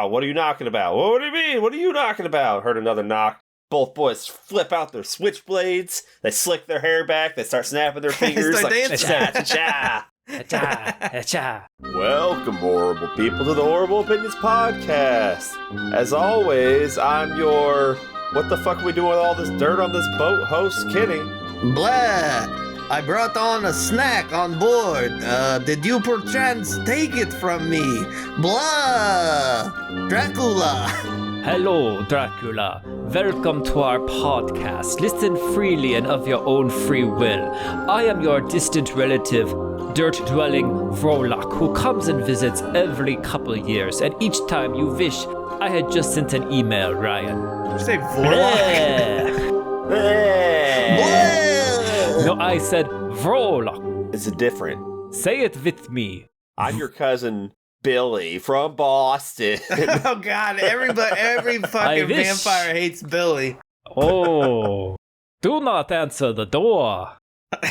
Oh, what are you knocking about? What do you mean? What are you knocking about? Heard another knock. Both boys flip out their switchblades. They slick their hair back. They start snapping their fingers. Start dancing. Cha-cha. Welcome, horrible people, to the Horrorble Opinions Podcast. As always, I'm your what the fuck are we doing with all this dirt on this boat host, Kenny. Blah! I brought on a snack on board. Did you perchance take it from me? Blah! Dracula! Hello, Dracula. Welcome to our podcast. Listen freely and of your own free will. I am your distant relative, dirt-dwelling Vrolak, who comes and visits every couple years, and each time you wish I had just sent an email, Ryan. Did you say Vorlok? No, I said Vrolak. It's different. Say it with me. I'm your cousin Billy from Boston. Oh god, every fucking vampire hates Billy. Oh, do not answer the door.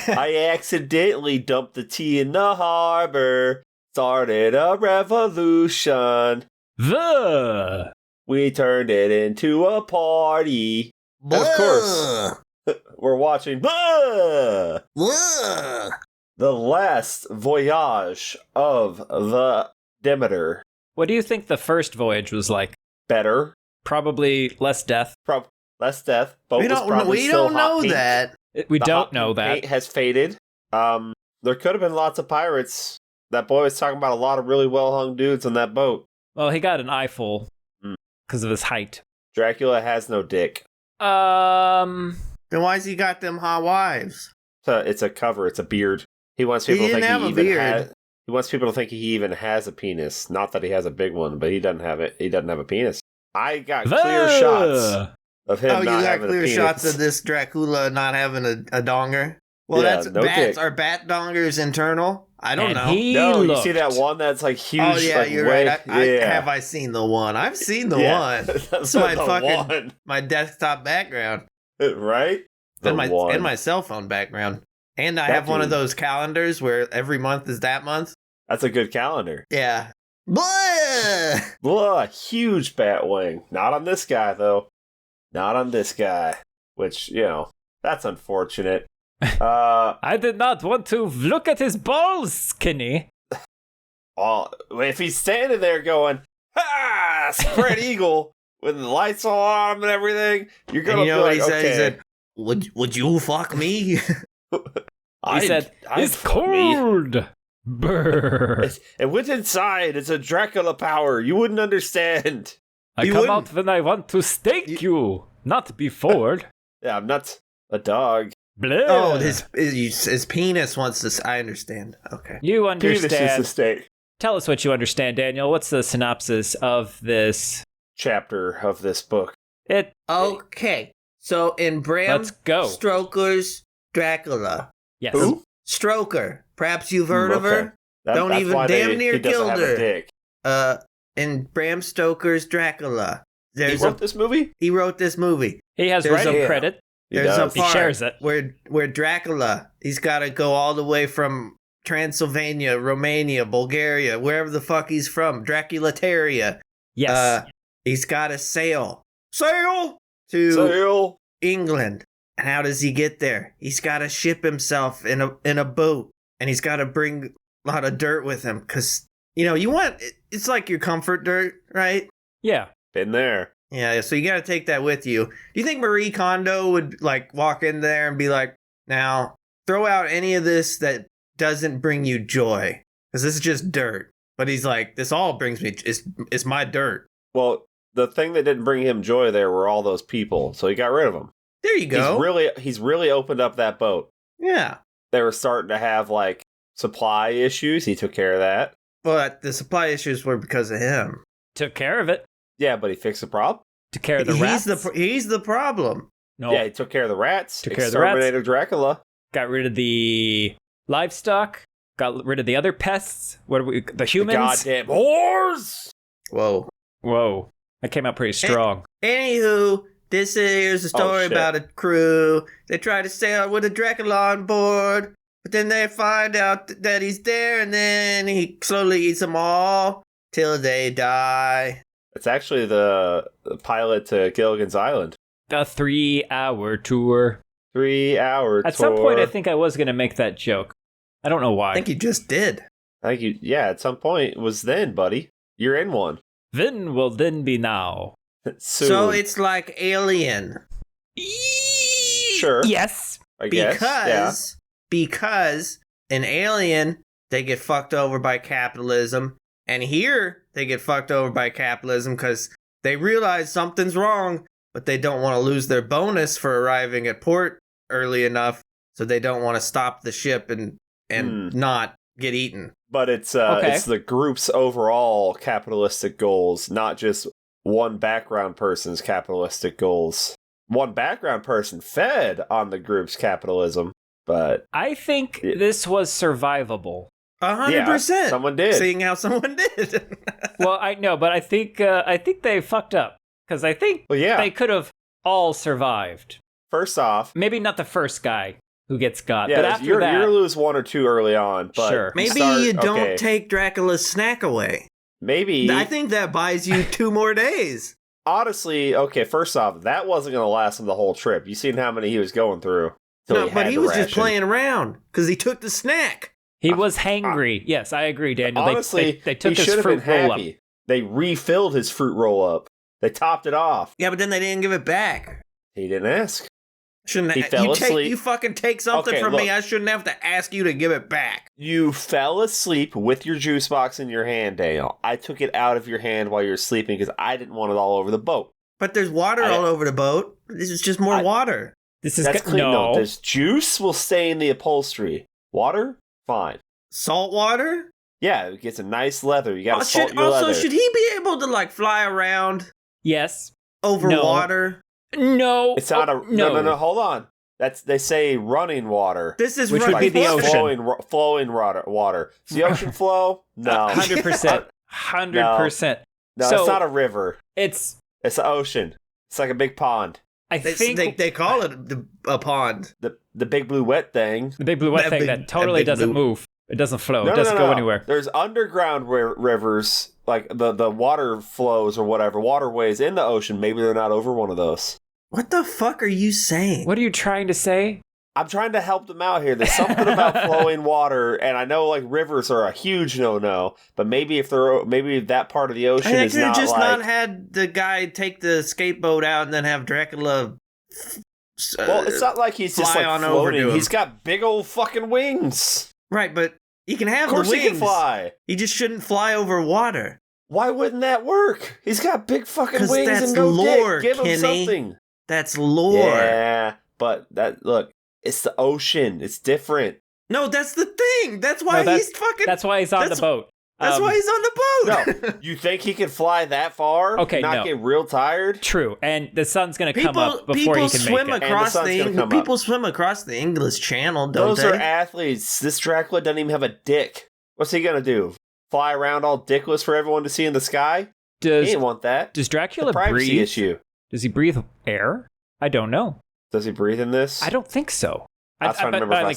I accidentally dumped the tea in the harbor. Started a revolution. We turned it into a party. Blah. Of course, we're watching Blah. The Last Voyage of the Demeter. What do you think the first voyage was like? Better. Probably less death. Less death. Boat We was don't probably still know hot pink. that. We The don't hot know pink that. paint has faded. There could have been lots of pirates. That boy was talking about a lot of really well-hung dudes on that boat. Well, he got an eyeful because of his height. Dracula has no dick. Then why's he got them hot wives? So it's a cover. It's a beard. He wants people to think he even has. He wants people to think he even has a penis. Not that he has a big one, but he doesn't have it. He doesn't have a penis. I got clear shots of him. Oh, you not got having clear a penis. shots of this Dracula not having a donger? Well, Yeah, that's no bats. dick. Are bat dongers internal? I don't know. No, you see that one that's like huge? Oh yeah, like, you're way, right. Have I seen the one? I've seen the one. That's It's my the fucking one. my desktop background Right? The and one. my cell phone background. And I That have one of dude. those calendars where every month is that month. That's a good calendar. Yeah. Blah! Blah, huge bat wing. Not on this guy, though. Not on this guy. Which, that's unfortunate. I did not want to look at his balls, Skinny. If he's standing there going, "Ha! Spread eagle," with the lights all on him and everything, you're And gonna you know be what like, he said? okay. He said, "Would you fuck me?" He said, "It's cold." Brr. It went inside. It's a Dracula power. You wouldn't understand. I You come wouldn't- out when I want to stake you, not before. Yeah, I'm not a dog. Blah. Oh, his penis wants to. I understand. Okay. You Penis is the understand. state. Tell us what you understand, Daniel. What's the synopsis of this? Chapter of this book. Okay. So in Bram Let's go. Stoker's Dracula, Yes. Who? Stroker. Perhaps you've heard of Okay. her. Don't That's even why damn near he doesn't killed have her. a dick. In Bram Stoker's Dracula, He wrote this movie? he wrote this movie. He has There's writing a- credit. He There's does. a part shares it. where Dracula, he's got to go all the way from Transylvania, Romania, Bulgaria, wherever the fuck he's from, Draculateria. Yes. He's got to sail to Sail. England. And how does he get there? He's got to ship himself in a boat, and he's got to bring a lot of dirt with him because it's like your comfort dirt, right? Yeah. Been there. Yeah, so you got to take that with you. Do you think Marie Kondo would like walk in there and be like, "Now throw out any of this that doesn't bring you joy, because this is just dirt"? But he's like, "This all brings me. It's my dirt." Well, the thing that didn't bring him joy there were all those people, so he got rid of them. There you go. He's really opened up that boat. Yeah. They were starting to have like supply issues. He took care of that. But the supply issues were because of him. Took care of it. Yeah, but he fixed the problem. Took care of the rats. He's the problem. No. Yeah, he took care of the rats. Took care of the rats. Exterminated Dracula. Got rid of the livestock. Got rid of the other pests. What are we? The The humans. goddamn whores! Whoa. Whoa. That came out pretty strong. Anywho, this is a story shit. about a crew. They try to sail with a Dracula on board, but then they find out that he's there, and then he slowly eats them all till they die. It's actually the pilot to Gilligan's Island. A 3-hour tour. 3-hour tour. At some point, I think I was going to make that joke. I don't know why. I think you just did. At some point it was then, buddy. You're in one. Then will then be now. Soon. So it's like Alien. Sure. Yes. I guess. Because in Alien, they get fucked over by capitalism. And here, they get fucked over by capitalism because they realize something's wrong, but they don't want to lose their bonus for arriving at port early enough, so they don't want to stop the ship and not get eaten. But it's the group's overall capitalistic goals, not just one background person's capitalistic goals. One background person fed on the group's capitalism, but I think this was survivable. 100%. Yeah, someone did. Seeing how someone did. Well, I know, but I think they fucked up because I think they could have all survived. First off, maybe not the first guy who gets got, but after you're that, gonna lose one or two early on. But sure, maybe you don't take Dracula's snack away. Maybe I think that buys you 2 more days. Honestly, first off, that wasn't gonna last him the whole trip. You seen how many he was going through. No, but he was just playing around because he took the snack. He was hangry. Yes, I agree, Daniel. Honestly, they took his fruit roll-up. They refilled his fruit roll-up. They topped it off. Yeah, but then they didn't give it back. He didn't ask. He fell asleep. You fucking take something from me. I shouldn't have to ask you to give it back. You fell asleep with your juice box in your hand, Daniel. I took it out of your hand while you were sleeping because I didn't want it all over the boat. But there's water all over the boat. This is just more water. That's clean. No, this juice will stay in the upholstery. Water, fine. Salt water? Yeah, it gets a nice leather. You gotta salt your leather. Also, should he be able to fly around? Yes. Over water? No. It's not no. Hold on. They say running water. This is which would be the ocean. Flowing water. Does the ocean flow? No. 100%. 100%. No, so it's not a river. It's the ocean. It's like a big pond. I think they call it a pond. The big blue wet thing. The big blue wet thing that totally doesn't move. It doesn't flow. It doesn't go anywhere. There's underground rivers, like the water flows or whatever, waterways in the ocean. Maybe they're not over one of those. What the fuck are you saying? What are you trying to say? I'm trying to help them out here. There's something about flowing water, and I know rivers are a huge no-no, but maybe that part of the ocean is not just not had the guy take the skateboat out and then have Dracula. Well, it's not like he's just floating. He's got big old fucking wings. Right, but he can have the wings. Of course he can fly. He just shouldn't fly over water. Why wouldn't that work? He's got big fucking wings that's and no lore, dick. Give him Kenny. something. That's lore. Yeah, but look, it's the ocean. It's different. No, that's the thing. That's why That's why he's on the boat. That's why he's on the boat. No, you think he can fly that far? Okay, not get real tired? True, and the sun's going to come up before he can make it. People swim across the English Channel, don't Those are athletes. This Dracula doesn't even have a dick. What's he going to do? Fly around all dickless for everyone to see in the sky? He didn't want that. Does Dracula it's a privacy breathe? Issue. Does he breathe air? I don't know. Does he breathe in this? I don't think so. But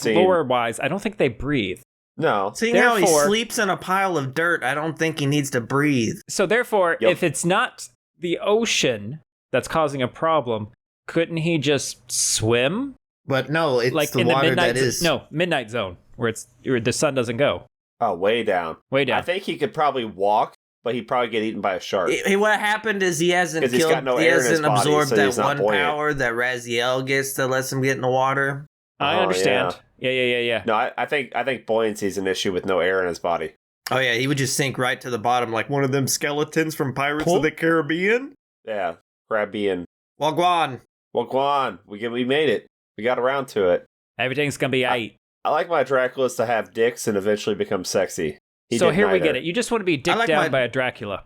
lore-wise, I don't think they breathe. No. Seeing how he sleeps in a pile of dirt, I don't think he needs to breathe. So therefore, if it's not the ocean that's causing a problem, couldn't he just swim? But no, it's the water that is. No, midnight zone, where the sun doesn't go. Oh, way down. Way down. I think he could probably walk, but he'd probably get eaten by a shark. What happened is he hasn't absorbed that one power that Raziel gets that lets him get in the water. I understand. Yeah. No, I think buoyancy's an issue with no air in his body. Oh yeah, he would just sink right to the bottom like one of them skeletons from Pirates of the Caribbean. Yeah, Caribbean. Wagwan. We made it. We got around to it. Everything's gonna be aight. I like my Draculas to have dicks and eventually become sexy. So here we get it. You just want to be dicked down by a Dracula.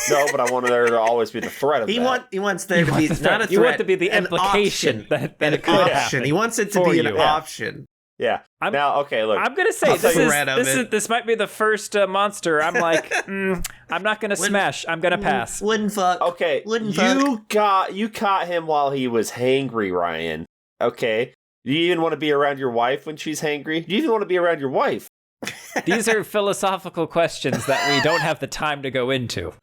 No, but I want there to always be the threat of that. He wants there to be not a threat. You want to be the implication that it could happen. He wants it to be an option. Yeah. Now, okay, look. I'm going to say this might be the first monster. I'm like, I'm not going to smash. I'm going to pass. Wouldn't fuck. Okay. You caught him while he was hangry, Ryan. Okay. Do you even want to be around your wife when she's hangry? Do you even want to be around your wife? These are philosophical questions that we don't have the time to go into.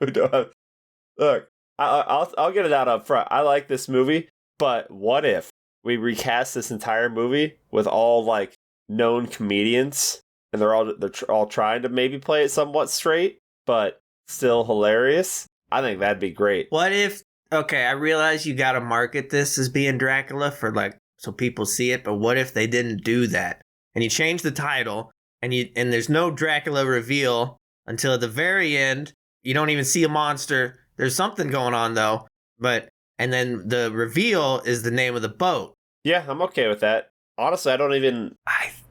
Look, I'll get it out up front. I like this movie, but what if we recast this entire movie with all like known comedians, and they're all trying to maybe play it somewhat straight, but still hilarious? I think that'd be great. What if? Okay, I realize you got to market this as being Dracula for like so people see it, but what if they didn't do that and you change the title and there's no Dracula reveal until at the very end? You don't even see a monster. There's something going on though, and then the reveal is the name of the boat. Yeah, I'm okay with that. Honestly, I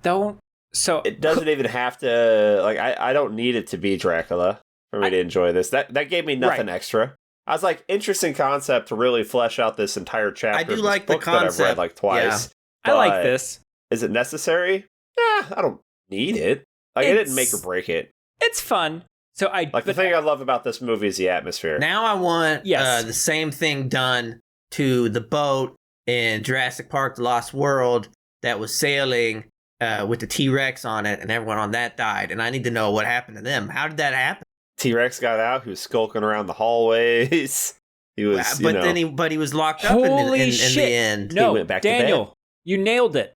don't. So it doesn't even have to. Like, I don't need it to be Dracula for me to enjoy this. That gave me nothing extra. I was like, interesting concept to really flesh out this entire chapter. I do like the concept. That I've read like twice. Yeah. I like this. Is it necessary? I don't need it. Like, it didn't make or break it. It's fun. So the thing I love about this movie is the atmosphere. Now I want the same thing done to the boat in Jurassic Park: The Lost World that was sailing with the T-Rex on it, and everyone on that died. And I need to know what happened to them. How did that happen? T-Rex got out. He was skulking around the hallways. He was, but he was locked up in the end. No, he went back Daniel, to bed. You nailed it.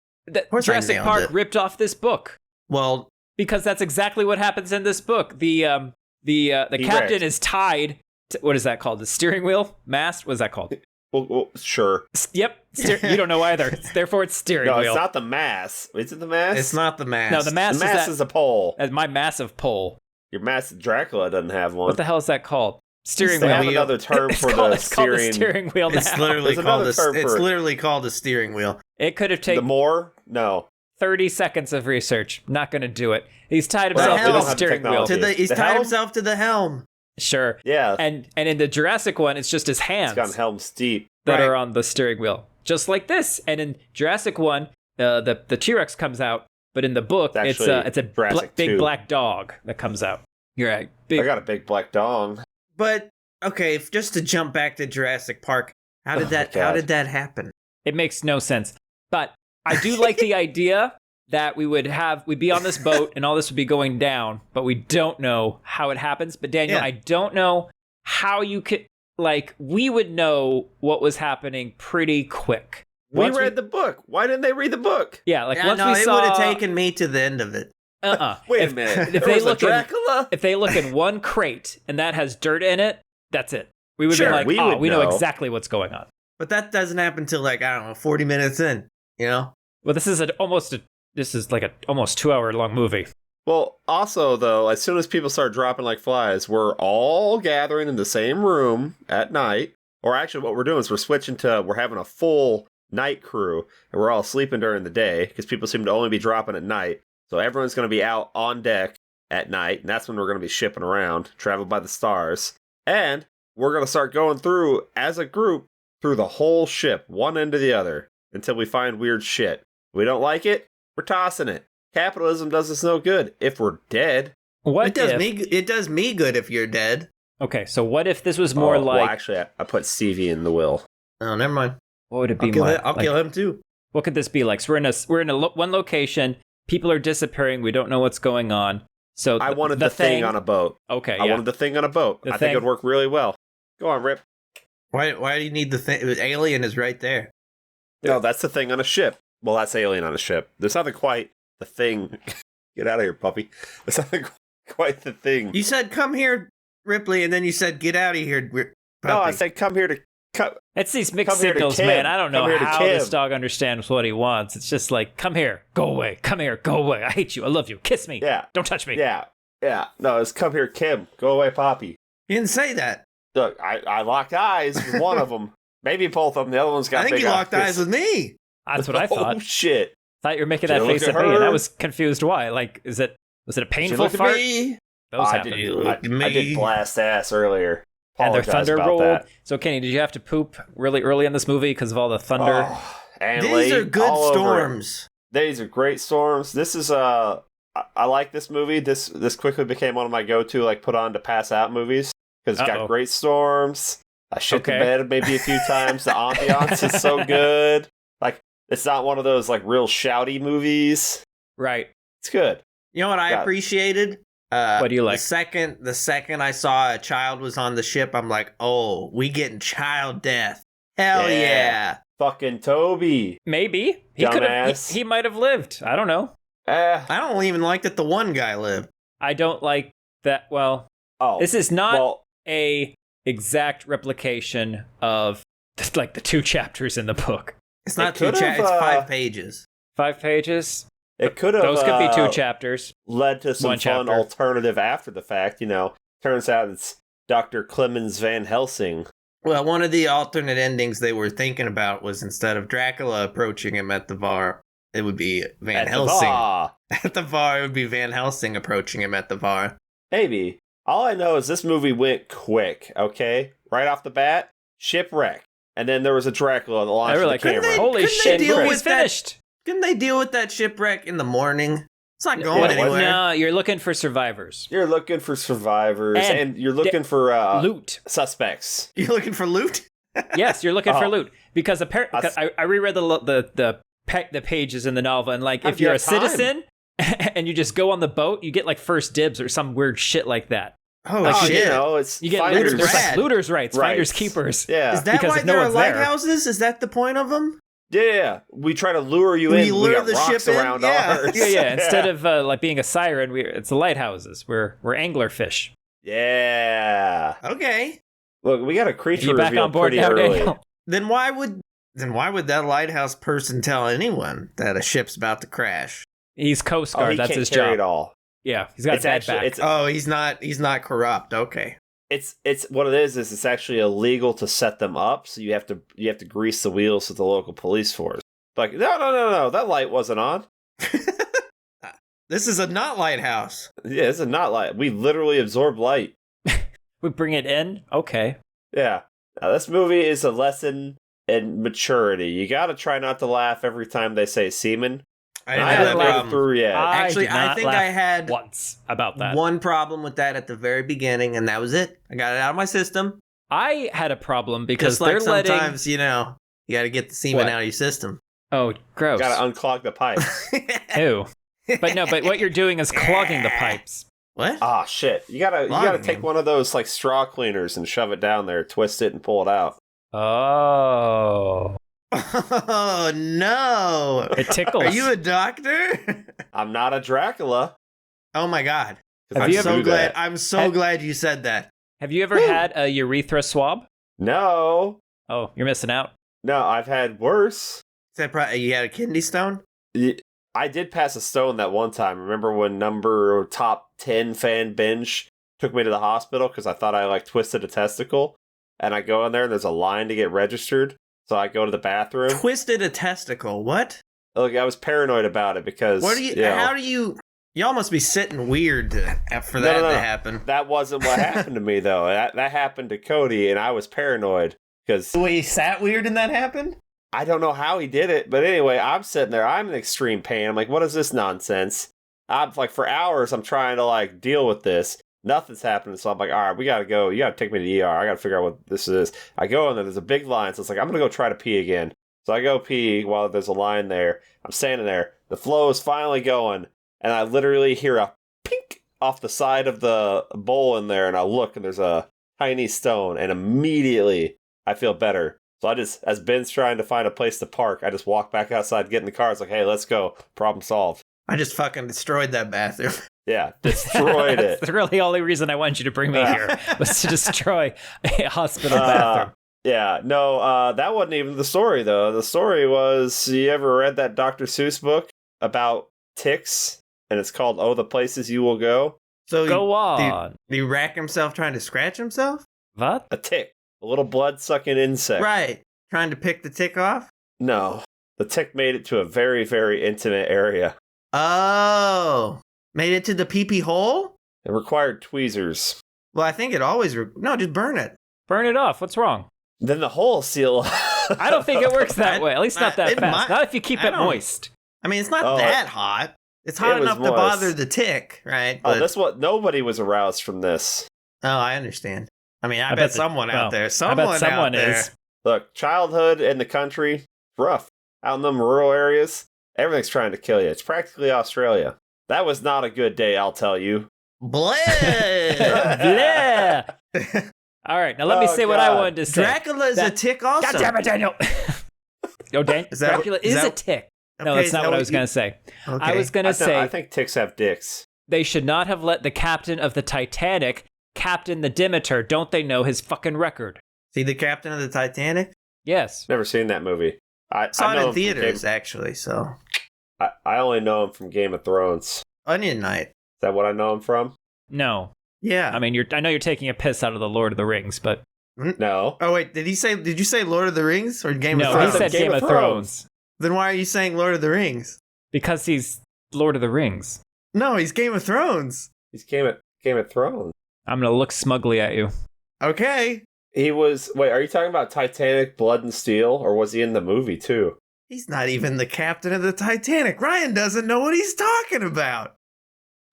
Jurassic Park ripped off this book. Well, because that's exactly what happens in this book. The captain is tied to, what is that called? The steering wheel? Mast? What is that called? Well, sure. Yep. You don't know either. Therefore, it's steering wheel. No, it's not the mast. Is it the mast? It's not the mast. No, the mast is a pole. My massive pole. Your mast, Dracula doesn't have one. What the hell is that called? Steering wheel. They have another term for the steering. Called the steering wheel now. It's literally called a steering wheel. It could have taken No. 30 seconds of research. Not going to do it. He's tied himself to the steering wheel. He's tied himself to the helm. Sure. Yeah. And in the Jurassic one, it's just his hands. It's got helms deep. That are on the steering wheel. Just like this. And in Jurassic one, the T-Rex comes out. But in the book, it's a big black dog that comes out. You're right. I got a big black dog. But, okay, just to jump back to Jurassic Park, how did that happen? It makes no sense. But I do like the idea that we'd be on this boat and all this would be going down, but we don't know how it happens. But Daniel, I don't know how you could, we would know what was happening pretty quick. We read the book. Why didn't they read the book? Yeah, once we it saw... would have taken me to the end of it. Wait a minute. If they look in one crate and that has dirt in it, that's it. We would be like, we know exactly what's going on. But that doesn't happen until 40 minutes in, you know? Well, this is almost 2-hour long movie. Well, also, though, as soon as people start dropping like flies, we're all gathering in the same room at night. Or actually, what we're doing is we're having a full night crew, and we're all sleeping during the day, because people seem to only be dropping at night. So everyone's going to be out on deck at night, and that's when we're going to be shipping around, traveled by the stars. And we're going to start going through, as a group, through the whole ship, one end to the other, until we find weird shit. We don't like it, we're tossing it. Capitalism does us no good if we're dead. It does me good if you're dead. Okay, so what if this was more like... Well, actually, I put Stevie in the will. Oh, never mind. What would it be? I'll kill him too. What could this be like? So we're in one location. People are disappearing. We don't know what's going on. So I wanted the thing on a boat. Okay, I wanted the thing on a boat. I think it would work really well. Go on, Rip. Why do you need the thing? Alien is right there. No, that's the thing on a ship. Well, that's Alien on a ship. There's nothing quite the thing. Get out of here, puppy. There's nothing quite the thing. You said, come here, Ripley, and then you said, get out of here, puppy. No, I said, come here to... It's these mixed signals, man. I don't know how this dog understands what he wants. It's just like, come here, go away. Come here, go away. I hate you. I love you. Kiss me. Yeah. Don't touch me. Yeah. No, it's come here, Kim. Go away, Poppy. You didn't say that. Look, I locked eyes with one of them. Maybe both of them. The other one's got big eyes. I think you locked eyes with me. That's what I thought. Oh, shit. I thought you were making that face at me, and I was confused why. Was it a painful fart? Me. Those I did blast ass earlier. And their thunder rolled. So, Kenny, did you have to poop really early in this movie because of all the thunder? These are good storms. These are great storms. This is I like this movie. This quickly became one of my go-to put on to pass out movies because it's got great storms. I shit the bed maybe a few times. The ambiance is so good. It's not one of those real shouty movies. Right. It's good. You know what I appreciated? What do you like? The second I saw a child was on the ship, I'm like, oh, we getting child death. Hell yeah. Fucking Toby. Maybe. He might have lived. I don't know. I don't even like that the one guy lived. I don't like that. Well, this is not a exact replication of like the 2 chapters in the book. It's not 2 chapters. It's 5 pages. 5 pages? It could have. Those could be 2 chapters. Led to some fun alternative after the fact. Turns out it's Dr. Clemens Van Helsing. Well, one of the alternate endings they were thinking about was instead of Dracula approaching him at the bar, it would be Van Helsing. At the bar, it would be Van Helsing approaching him at the bar. Maybe. All I know is this movie went quick, okay? Right off the bat, shipwreck. And then there was a Dracula on the launch of the camera. Holy shit, movie's finished. Couldn't they deal with that shipwreck in the morning? It's not going anywhere. No, you're looking for survivors. You're looking for survivors, and you're looking for loot. Suspects. You're looking for loot? Yes, you're looking for loot. Because I reread the pages in the novel, and like if you're a citizen and you just go on the boat, you get like first dibs or some weird shit like that. Oh, like, shit. You get looters. There's like looters' rights, finders keepers. Yeah. Is that why there are lighthouses? Is that the point of them? Yeah, we try to lure you in. We lure got the rocks ship around in. ours. Yeah. Instead of like being a siren, it's the lighthouses. We're anglerfish. Yeah. Okay. Look, we got a creature back reveal on board pretty now, early. Daniel? Then why would that lighthouse person tell anyone that a ship's about to crash? He's Coast Guard. He That's can't his carry job. it all. Yeah, he's got a bad back. He's not corrupt. Okay. It's what it is it's actually illegal to set them up, so you have to grease the wheels with the local police force. Like, no, that light wasn't on. This is a not lighthouse. Yeah, it's a not light. We literally absorb light. We bring it in? Okay. Yeah. Now, this movie is a lesson in maturity. You gotta try not to laugh every time they say semen. I haven't laughed through yet. Actually, I think I had once about that. One problem with that at the very beginning, and that was it. I got it out of my system. I had a problem because just like they're sometimes, you got to get the semen out of your system. Oh, gross. Gotta unclog the pipes. Ew. But what you're doing is clogging the pipes. What? Ah, shit. You gotta take one of those like straw cleaners and shove it down there, twist it, and pull it out. Oh. Oh, no. It tickles. Are you a doctor? I'm not a Dracula. Oh, my God. I'm so glad you said that. Have you ever had a urethra swab? No. Oh, you're missing out. No, I've had worse. You had a kidney stone? I did pass a stone that one time. Remember when top 10 fan binge took me to the hospital because I thought I twisted a testicle? And I go in there and there's a line to get registered. So I go to the bathroom. Twisted a testicle? What? Look, I was paranoid about it because... Y'all must be sitting weird for that to happen. That wasn't what happened to me, though. That happened to Cody, and I was paranoid. Because the way he sat weird and that happened? I don't know how he did it, but anyway, I'm sitting there. I'm in extreme pain. I'm like, what is this nonsense? I'm for hours, I'm trying to deal with this. Nothing's happening, so I'm like, all right, we gotta go. You gotta take me to the ER. I gotta figure out what this is. I go in there, there's a big line, so it's like, I'm gonna go try to pee again. So I go pee while there's a line there. I'm standing there. The flow is finally going, and I literally hear a pink off the side of the bowl in there, and I look, and there's a tiny stone, and immediately I feel better. So I just, as Ben's trying to find a place to park, I just walk back outside, get in the car. It's like, hey, let's go. Problem solved. I just fucking destroyed that bathroom. Yeah, destroyed it. That's really the only reason I wanted you to bring me here, was to destroy a hospital bathroom. Yeah, no, that wasn't even the story, though. The story was, you ever read that Dr. Seuss book about ticks? And it's called Oh, the Places You Will Go? So go on. Did he rack himself trying to scratch himself? What? A tick. A little blood-sucking insect. Right. Trying to pick the tick off? No. The tick made it to a very, very intimate area. Oh. Made it to the pee-pee hole? It required tweezers. Well, I think it always... No, just burn it. Burn it off. What's wrong? Then the hole seal... I don't think it works that way. At least not that fast. Not if you keep it moist. I mean, it's not that hot. It's hot enough to bother the tick, right? But... Oh, that's what... Nobody was aroused from this. Oh, I understand. I mean, I bet someone out there. Someone is. Look, childhood in the country, rough. Out in them rural areas, everything's trying to kill you. It's practically Australia. That was not a good day, I'll tell you. Blah. Blah. All right, now let me say what I wanted to say. Dracula is a tick also. God damn it, Daniel. Yo, Dracula is a tick. No, Okay, that's not what I was going to say. Okay. I was going to say... I think ticks have dicks. They should not have let the captain of the Titanic captain the Demeter. Don't they know his fucking record? See the captain of the Titanic? Yes. Never seen that movie. I Saw know it in theaters, actually, so... I only know him from Game of Thrones. Onion Knight. Is that what I know him from? No. Yeah. I mean, I know you're taking a piss out of the Lord of the Rings, but... No. Oh, wait, did you say Lord of the Rings or Game of No, Thrones? he said Game of Thrones. Then why are you saying Lord of the Rings? Because he's Lord of the Rings. No, he's Game of Thrones. He's Game of Thrones. I'm going to look smugly at you. Okay. He was... Wait, are you talking about Titanic, Blood and Steel? Or was he in the movie, too? He's not even the captain of the Titanic. Ryan doesn't know what he's talking about.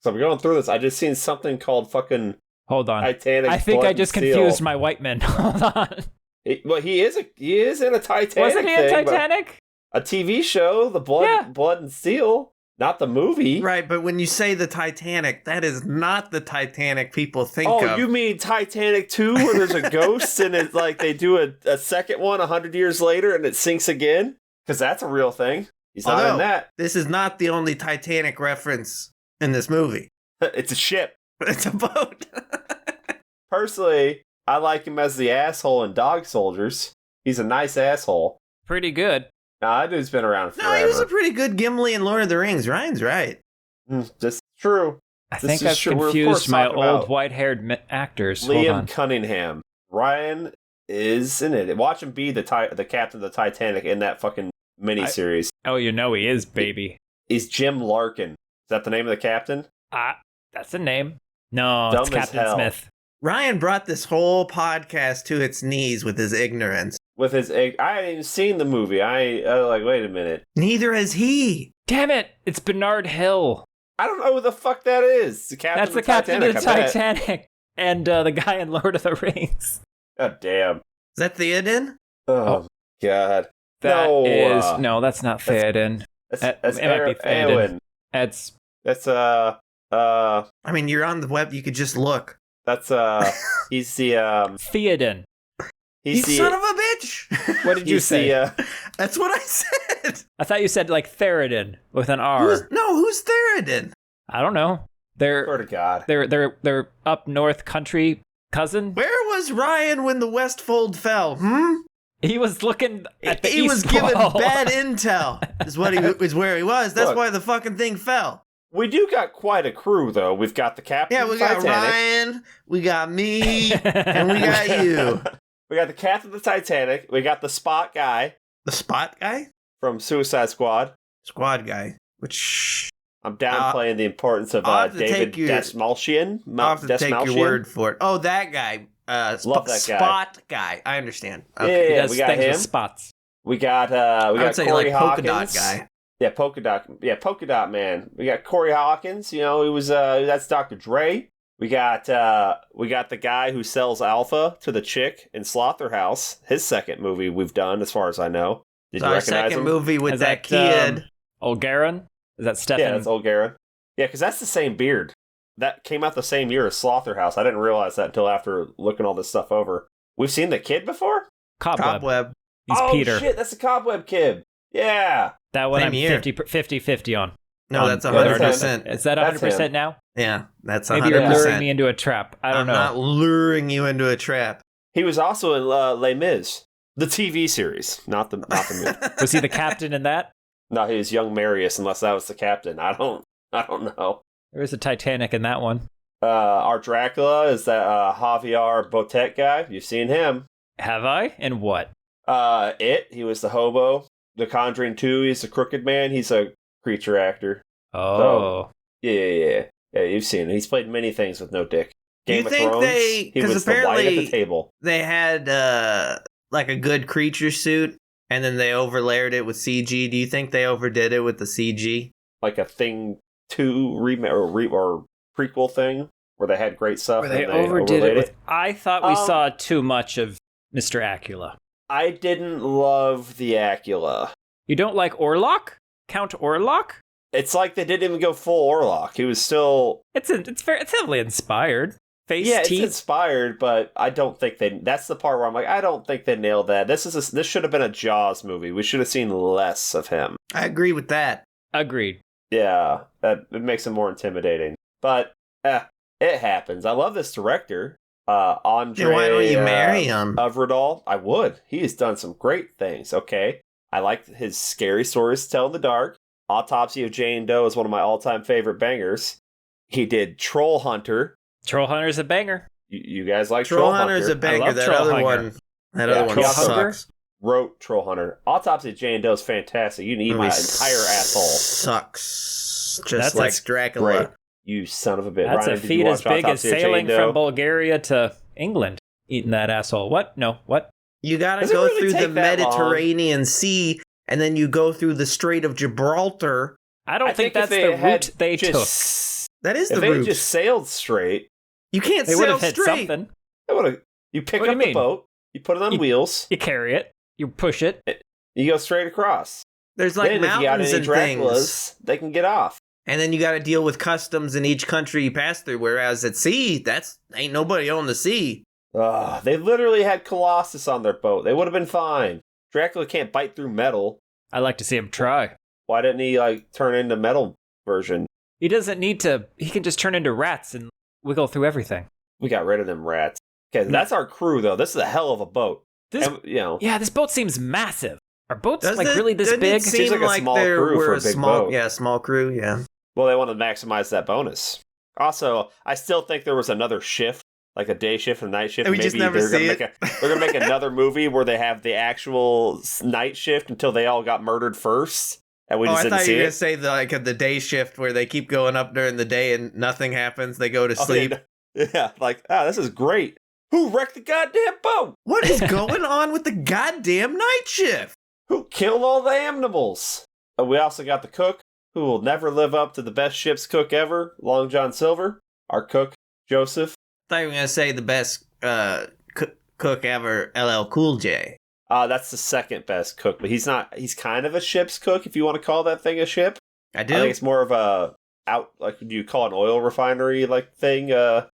So I'm going through this. I just seen something called fucking... Hold on. Titanic. I think Blood I just and Steel. confused my white men. Hold on. He is in a Titanic. Wasn't he in Titanic? A TV show, the Blood and Steel, not the movie. Right, but when you say the Titanic, that is not the Titanic people think Oh, of. you mean Titanic 2, where there's a ghost and it's like they do a second one 100 years later and it sinks again? Because that's a real thing. He's not in that. This is not the only Titanic reference in this movie. It's a ship. It's a boat. Personally, I like him as the asshole in Dog Soldiers. He's a nice asshole. Pretty good. Nah, that dude's been around forever. No, he was a pretty good Gimli in Lord of the Rings. Ryan's right. That's true. I think I've confused my old white-haired actors. Liam Cunningham. Ryan is in it. Watch him be the captain of the Titanic in that fucking miniseries. Oh, you know he is, baby. He's Jim Larkin. Is that the name of the captain? That's a name. No, Dumb it's Captain Smith. Ryan brought this whole podcast to its knees with his ignorance. I hadn't even seen the movie. I like, wait a minute. Neither has he. Damn it! It's Bernard Hill. I don't know who the fuck that is. That's the captain of the Titanic. And the guy in Lord of the Rings. God damn. Is that Theoden? Oh, God. No, that's not Theoden. That's It might be Theoden. That's I mean, you're on the web. You could just look. That's he's the Theoden. You son of a bitch! What did you say? That's what I said. I thought you said like Theoden with an R. Who's Theoden? I don't know. Swear to God. They're up north country cousin. Where was Ryan when the Westfold fell? He was looking at the He East was given Wall. bad intel. Is where he was. That's why the fucking thing fell. We do got quite a crew, though. We've got the captain. Yeah, we got Ryan, we got me, and we got you. We got the captain of the Titanic. We got the Spot guy. The Spot guy From Suicide Squad. Squad guy. Which I'm downplaying the importance of David Desmalchian. I'll have to take your word for it. Oh, that guy. Love that guy. Spot guy. I understand. Okay. Yeah, we got him. With spots. We got say Corey like Hawkins. polka dot guy. Yeah, polka dot man. We got Corey Hawkins. You know, he was that's Dr. Dre. We got the guy who sells alpha to the chick in Slaughterhouse. His second movie we've done, as far as I know. Did you recognize second him? movie with that kid. Olgarin? Is that Stefan? Yeah, that's Olgarin. Yeah, because that's the same beard. That came out the same year as Slaughterhouse. I didn't realize that until after looking all this stuff over. We've seen the kid before? Cobweb. He's Peter. Oh, shit, that's the Cobweb kid. Yeah. That one Same I'm year. 50-50 on. No, that's 100%. Is that 100% now? Yeah, that's 100%. Maybe you're luring me into a trap. I don't know. I'm not luring you into a trap. He was also in Les Mis, the TV series, not the movie. Was he the captain in that? No, he was young Marius, unless that was the captain. I don't know. There is a Titanic in that one. Our Dracula is that Javier Botet guy. You've seen him. Have I? And what? He was the hobo. The Conjuring 2, he's the crooked man. He's a creature actor. Oh. So, yeah, you've seen him. He's played many things with no dick. Game of Thrones, he was the white at the table. They had like a good creature suit, and then they overlayered it with CG. Do you think they overdid it with the CG? Like a Thing 2 remake or prequel thing where they had great stuff. Where they overdid it with... I thought we saw too much of Mr. Acula. I didn't love the Acula. You don't like Orlok? Count Orlok? It's like they didn't even go full Orlok. He was still... It's heavily inspired. Face, yeah, teeth. it's inspired, but I don't think they... That's the part where I'm like, I don't think they nailed that. This should have been a Jaws movie. We should have seen less of him. I agree with that. Agreed. Yeah, it makes him more intimidating. But, it happens. I love this director, Andre... Why don't you marry him? Everdahl. I would. He has done some great things, okay? I like his scary stories to tell in the dark. Autopsy of Jane Doe is one of my all-time favorite bangers. He did Troll Hunter. Troll Hunter's a banger. You guys like Troll Hunter? Hunter's a banger. That other one sucks. Wrote Troll Hunter. Autopsy of Jane Doe is fantastic. You can eat my entire asshole. Sucks. Just like Dracula. Great. You son of a bitch. That's Ryan, a feat as big as sailing from Bulgaria to England. Eating that asshole. What? No. What? You gotta go through the Mediterranean Sea, and then you go through the Strait of Gibraltar. I don't think that's the route they took. That is the route. If they just sailed straight... You can't sail straight. They would have hit something. You pick up the boat, you put it on wheels. You carry it, you push it. You go straight across. There's like mountains and things. They can get off. And then you got to deal with customs in each country you pass through, whereas at sea, ain't nobody on the sea. They literally had Colossus on their boat. They would have been fine. Dracula can't bite through metal. I'd like to see him try. Why didn't he turn into metal version? He doesn't need to. He can just turn into rats and wiggle through everything. We got rid of them rats. Okay, that's our crew, though. This is a hell of a boat. Yeah, this boat seems massive. Are boats really this big? It seems like a small crew for a big boat. Yeah, small crew, yeah. Well, they want to maximize that bonus. Also, I still think there was another shift, like a day shift and a night shift. And we just never see it. They're going to make another movie where they have the actual night shift until they all got murdered first. And we just didn't see it. I thought you were going to say the day shift where they keep going up during the day and nothing happens. They go to sleep. Yeah, this is great. Who wrecked the goddamn boat? What is going on with the goddamn night shift? Who killed all the animals? We also got the cook, who will never live up to the best ship's cook ever, Long John Silver. Our cook, Joseph. I thought you were going to say the best cook ever, LL Cool J. That's the second best cook, but he's not. He's kind of a ship's cook, if you want to call that thing a ship. I do. I think it's more of a do you call it an oil refinery thing? No,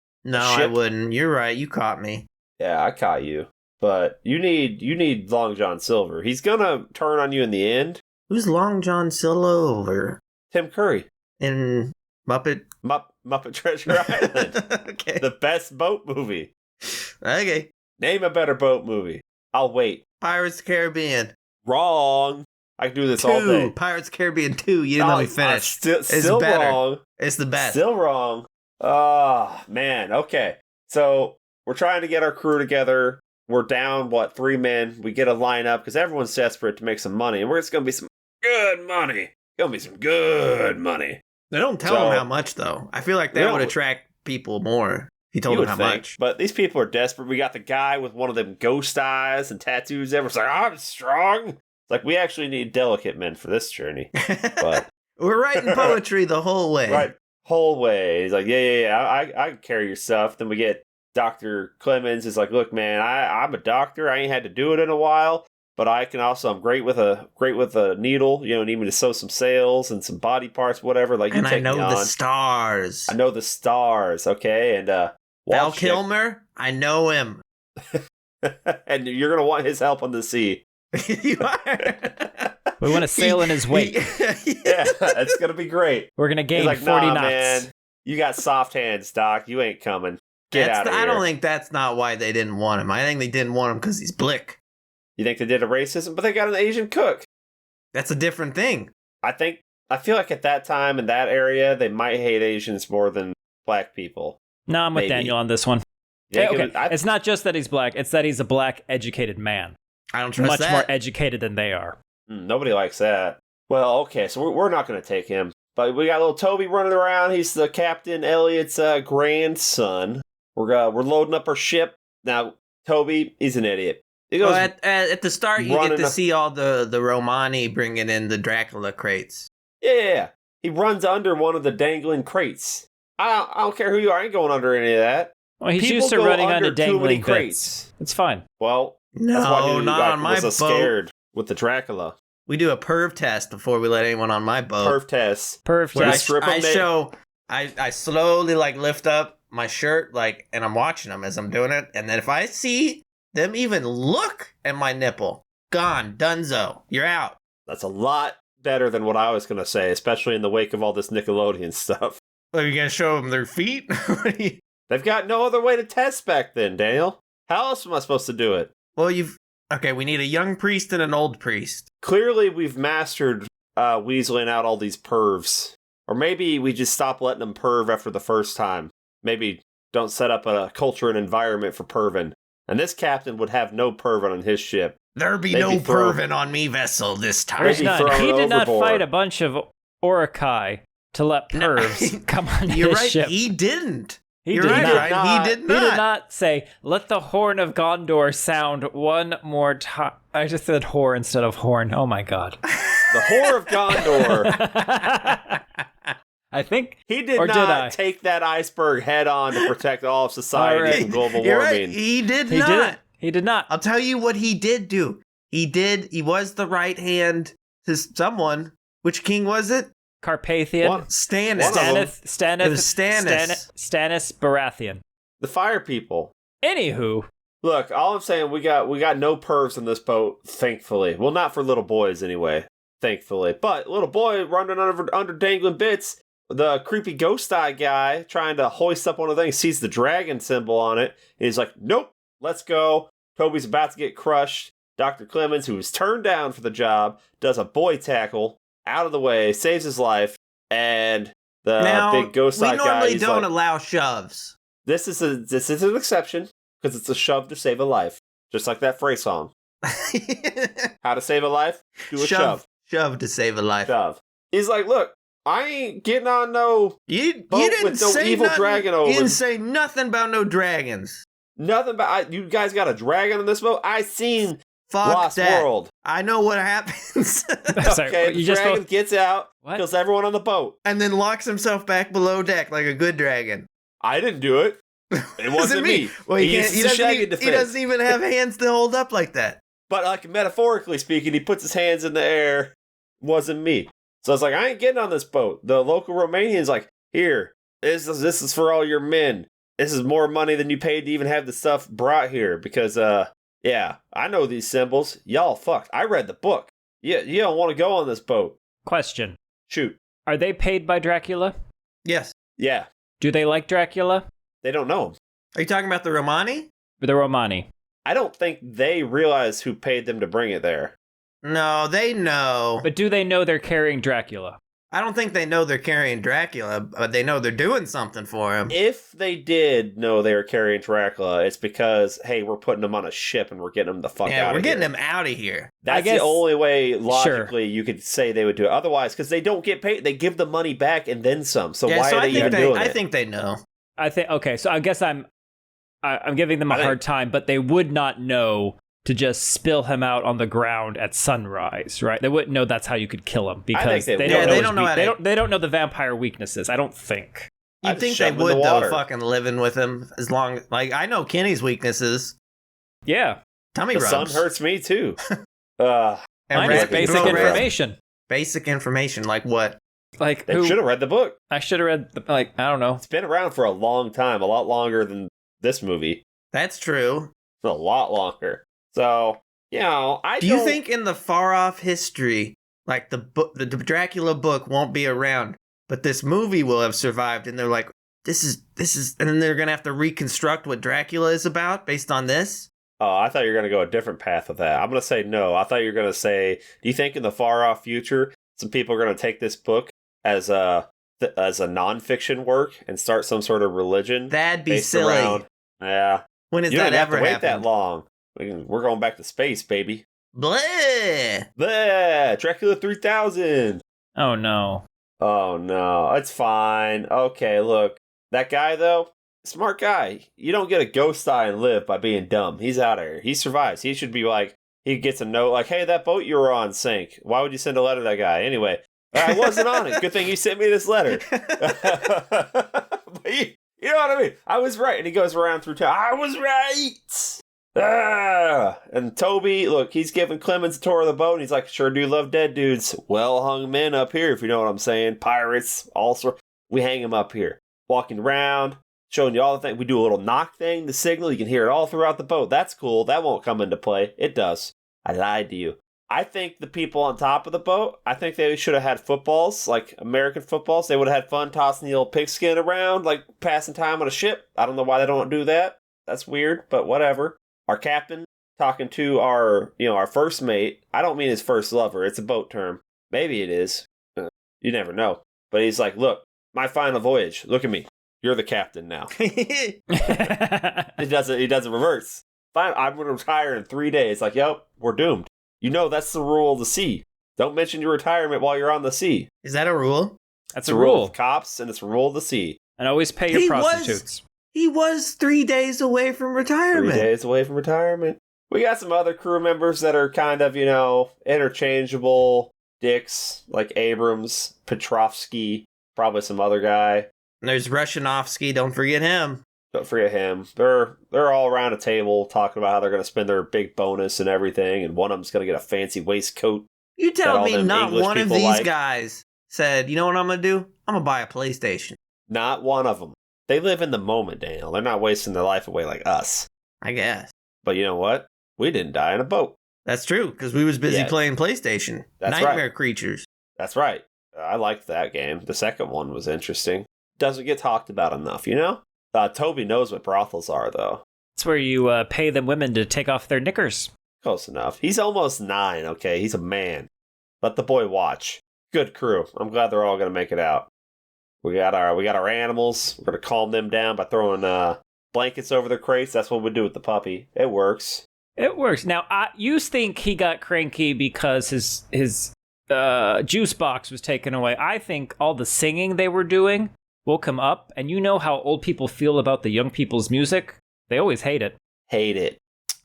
ship? I wouldn't. You're right. You caught me. Yeah, I caught you. But you need Long John Silver. He's gonna turn on you in the end. Who's Long John Silver? Tim Curry in Muppet Treasure Island. Okay, the best boat movie. Okay, name a better boat movie. I'll wait. Pirates of the Caribbean. Wrong. I can do this all day. Pirates of the Caribbean 2. You didn't let me finish. Still better. Wrong. It's the best. Still wrong. Oh, man. Okay. So we're trying to get our crew together. We're down, 3 men. We get a lineup because everyone's desperate to make some money. And it's going to be some good money. Going to be some good money. They don't tell them how much, though. I feel like that would attract people more. He told them how much. But these people are desperate. We got the guy with one of them ghost eyes and tattoos. Everyone's like, I'm strong. It's like, we actually need delicate men for this journey. But we're writing poetry the whole way. Right. Whole way. He's like, yeah, I can carry your stuff. Then we get Dr. Clemens is like, look, man, I'm a doctor. I ain't had to do it in a while. But I'm great with a needle. You know, need me to sew some sails and some body parts, whatever. And I know the stars. I know the stars. Okay, and Val Kilmer, I know him. And you're gonna want his help on the sea. You are. We want to sail in his wake. Yeah, it's gonna be great. We're gonna gain 40 knots. Man, you got soft hands, Doc. You ain't coming. Get out of here. I don't think that's not why they didn't want him. I think they didn't want him because he's Blick. You think they did a racism? But they got an Asian cook. That's a different thing. I feel like at that time in that area, they might hate Asians more than black people. No, I'm with Daniel on this one. Yeah, okay. It's not just that he's black. It's that he's a black, educated man. I don't trust that. Much more educated than they are. Nobody likes that. Well, okay, so we're not going to take him. But we got little Toby running around. He's the Captain Elliot's grandson. We're loading up our ship. Now, Toby, he's an idiot. At the start, you get to see all the Romani bringing in the Dracula crates. Yeah. He runs under one of the dangling crates. I don't care who you are. I ain't going under any of that. Well, he's used to running under dangling crates. It's fine. Well, no, not on my boat. Scared with the Dracula. We do a perv test before we let anyone on my boat. Perv test. Perv Where test. I slowly like lift up my shirt, like, and I'm watching them as I'm doing it. And then if I see them even look at my nipple, gone, dunzo, you're out. That's a lot better than what I was going to say, especially in the wake of all this Nickelodeon stuff. Are you going to show them their feet? They've got no other way to test back then, Daniel. How else am I supposed to do it? Well, okay, we need a young priest and an old priest. Clearly, we've mastered weaseling out all these pervs. Or maybe we just stop letting them perv after the first time. Maybe don't set up a culture and environment for perving. And this captain would have no perving on his ship. There be no perving on me vessel this time. He did not fight a bunch of Orokai to let pervs come on his ship. He didn't. He did not say, let the horn of Gondor sound one more time. I just said whore instead of horn. Oh my god. The whore of Gondor. I think he did not take that iceberg head on to protect all of society from global warming. Right. He did not. He did not. I'll tell you what he did do. He was the right hand to someone. Which king was it? Carpathian. Stannis Baratheon. The fire people. Anywho. Look, all I'm saying, we got no pervs in this boat, thankfully. Well, not for little boys anyway, thankfully. But little boy running under dangling bits, the creepy ghost eye guy trying to hoist up one of the things, sees the dragon symbol on it, and he's like, nope, let's go. Toby's about to get crushed. Dr. Clemens, who was turned down for the job, does a boy tackle out of the way, saves his life, and the big ghost eye guy. We normally don't allow shoves. This is an exception because it's a shove to save a life, just like that Frey song. How to save a life? Do a shove. Shove to save a life. Shove. He's like, look, I ain't getting on no boat with no evil dragon over. You didn't say nothing about no dragons. Nothing about you guys got a dragon on this boat. I seen Lost that. World. I know what happens. Okay, the dragon gets out, kills everyone on the boat, and then locks himself back below deck like a good dragon. I didn't do it. It wasn't me. Well, he doesn't even have hands to hold up like that. But like metaphorically speaking, he puts his hands in the air. Wasn't me. So I was like, I ain't getting on this boat. The local Romanian's like, here, this is for all your men. This is more money than you paid to even have the stuff brought here. Because, yeah, I know these symbols. Y'all fucked. I read the book. Yeah, you don't want to go on this boat. Question. Shoot. Are they paid by Dracula? Yes. Yeah. Do they like Dracula? They don't know him. Are you talking about the Romani? The Romani. I don't think they realize who paid them to bring it there. No, they know. But do they know they're carrying Dracula? I don't think they know they're carrying Dracula, but they know they're doing something for him. If they did know they were carrying Dracula, it's because, hey, we're putting him on a ship and we're getting him the fuck out of here. Yeah, we're getting him out of here. That's the only way, logically, you could say they would do it. Otherwise, because they don't get paid, they give the money back and then some. So why are they even doing it? I think they know. Okay, so I guess I'm giving them a hard time, but they would not know to just spill him out on the ground at sunrise, right? They wouldn't know that's how you could kill him because they don't know the vampire weaknesses. I don't think. You'd think they would though, fucking living with him as long. Like I know Kenny's weaknesses. Yeah, tummy rubs. The sun hurts me too. Mine is basic information. Basic information, like what? Like they should have read the book. I should have read. I don't know. It's been around for a long time, a lot longer than this movie. That's true. A lot longer. So, you know, Do you think in the far-off history, like the Dracula book won't be around, but this movie will have survived, and they're like, this is, and then they're going to have to reconstruct what Dracula is about based on this? Oh, I thought you were going to go a different path with that. I'm going to say no. I thought you were going to say, do you think in the far-off future, some people are going to take this book as a nonfiction work and start some sort of religion? That'd be silly. Yeah. When is that ever wait that long? We're going back to space, baby. Bleh! Bleh! Dracula 3000! Oh, no. Oh, no. It's fine. Okay, look. That guy, though, smart guy. You don't get a ghost eye and live by being dumb. He's out of here. He survives. He should be like, he gets a note like, hey, that boat you were on sank. Why would you send a letter to that guy? Anyway, I wasn't on it. Good thing you sent me this letter. But you know what I mean? I was right. And he goes around through town. I was right! Ah! And Toby, look, he's giving Clemens a tour of the boat, and he's like, sure do love dead dudes. Well-hung men up here, if you know what I'm saying. Pirates, all sorts. We hang them up here. Walking around, showing you all the things. We do a little knock thing, the signal. You can hear it all throughout the boat. That's cool. That won't come into play. It does. I lied to you. I think the people on top of the boat, I think they should have had footballs, like American footballs. They would have had fun tossing the old pigskin around, like passing time on a ship. I don't know why they don't do that. That's weird, but whatever. Our captain talking to our first mate. I don't mean his first lover. It's a boat term. Maybe it is. You never know. But he's like, look, my final voyage. Look at me. You're the captain now. He doesn't reverse. Fine, I'm going to retire in 3 days. Like, yep, we're doomed. You know that's the rule of the sea. Don't mention your retirement while you're on the sea. Is that a rule? That's a rule of cops, and it's a rule of the sea. And always pay your prostitutes. He was 3 days away from retirement. 3 days away from retirement. We got some other crew members that are kind of, interchangeable dicks, like Abrams, Petrovsky, probably some other guy. And there's Rushanovsky, don't forget him. Don't forget him. They're all around a table talking about how they're going to spend their big bonus and everything, and one of them's going to get a fancy waistcoat. You tell me not English one of these guys said, you know what I'm going to do? I'm going to buy a PlayStation. Not one of them. They live in the moment, Daniel. They're not wasting their life away like us. I guess. But you know what? We didn't die in a boat. That's true, because we was busy playing PlayStation. That's Nightmare Creatures. That's right. I liked that game. The second one was interesting. Doesn't get talked about enough, Toby knows what brothels are, though. It's where you pay them women to take off their knickers. Close enough. He's almost 9, okay? He's a man. Let the boy watch. Good crew. I'm glad they're all going to make it out. We got our animals. We're going to calm them down by throwing blankets over their crates. That's what we do with the puppy. It works. It works. Now, you think he got cranky because his juice box was taken away. I think all the singing they were doing woke him up, and you know how old people feel about the young people's music? They always hate it. Hate it.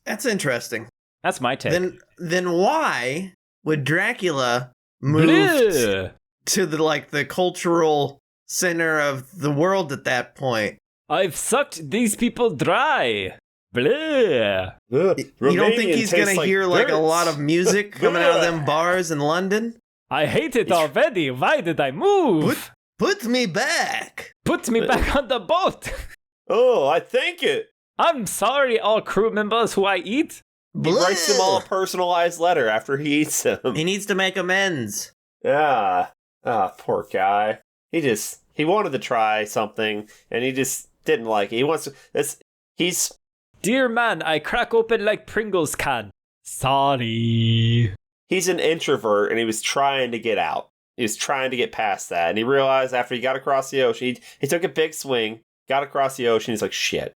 That's interesting. That's my take. Then why would Dracula move to the cultural center of the world at that point? I've sucked these people dry. Blah. You don't think he's going to hear a lot of music coming out of them bars in London? I hate it already. Why did I move? Put me back. Put me back on the boat. Oh, I thank it. I'm sorry, all crew members who I eat. He writes them all a personalized letter after he eats them. He needs to make amends. Yeah. Ah, poor guy. He wanted to try something, and he just didn't like it. He wants to... Dear man, I crack open like Pringles can. Sorry. He's an introvert, and he was trying to get out. He was trying to get past that, and he realized after he got across the ocean, he took a big swing, got across the ocean, he's like, shit,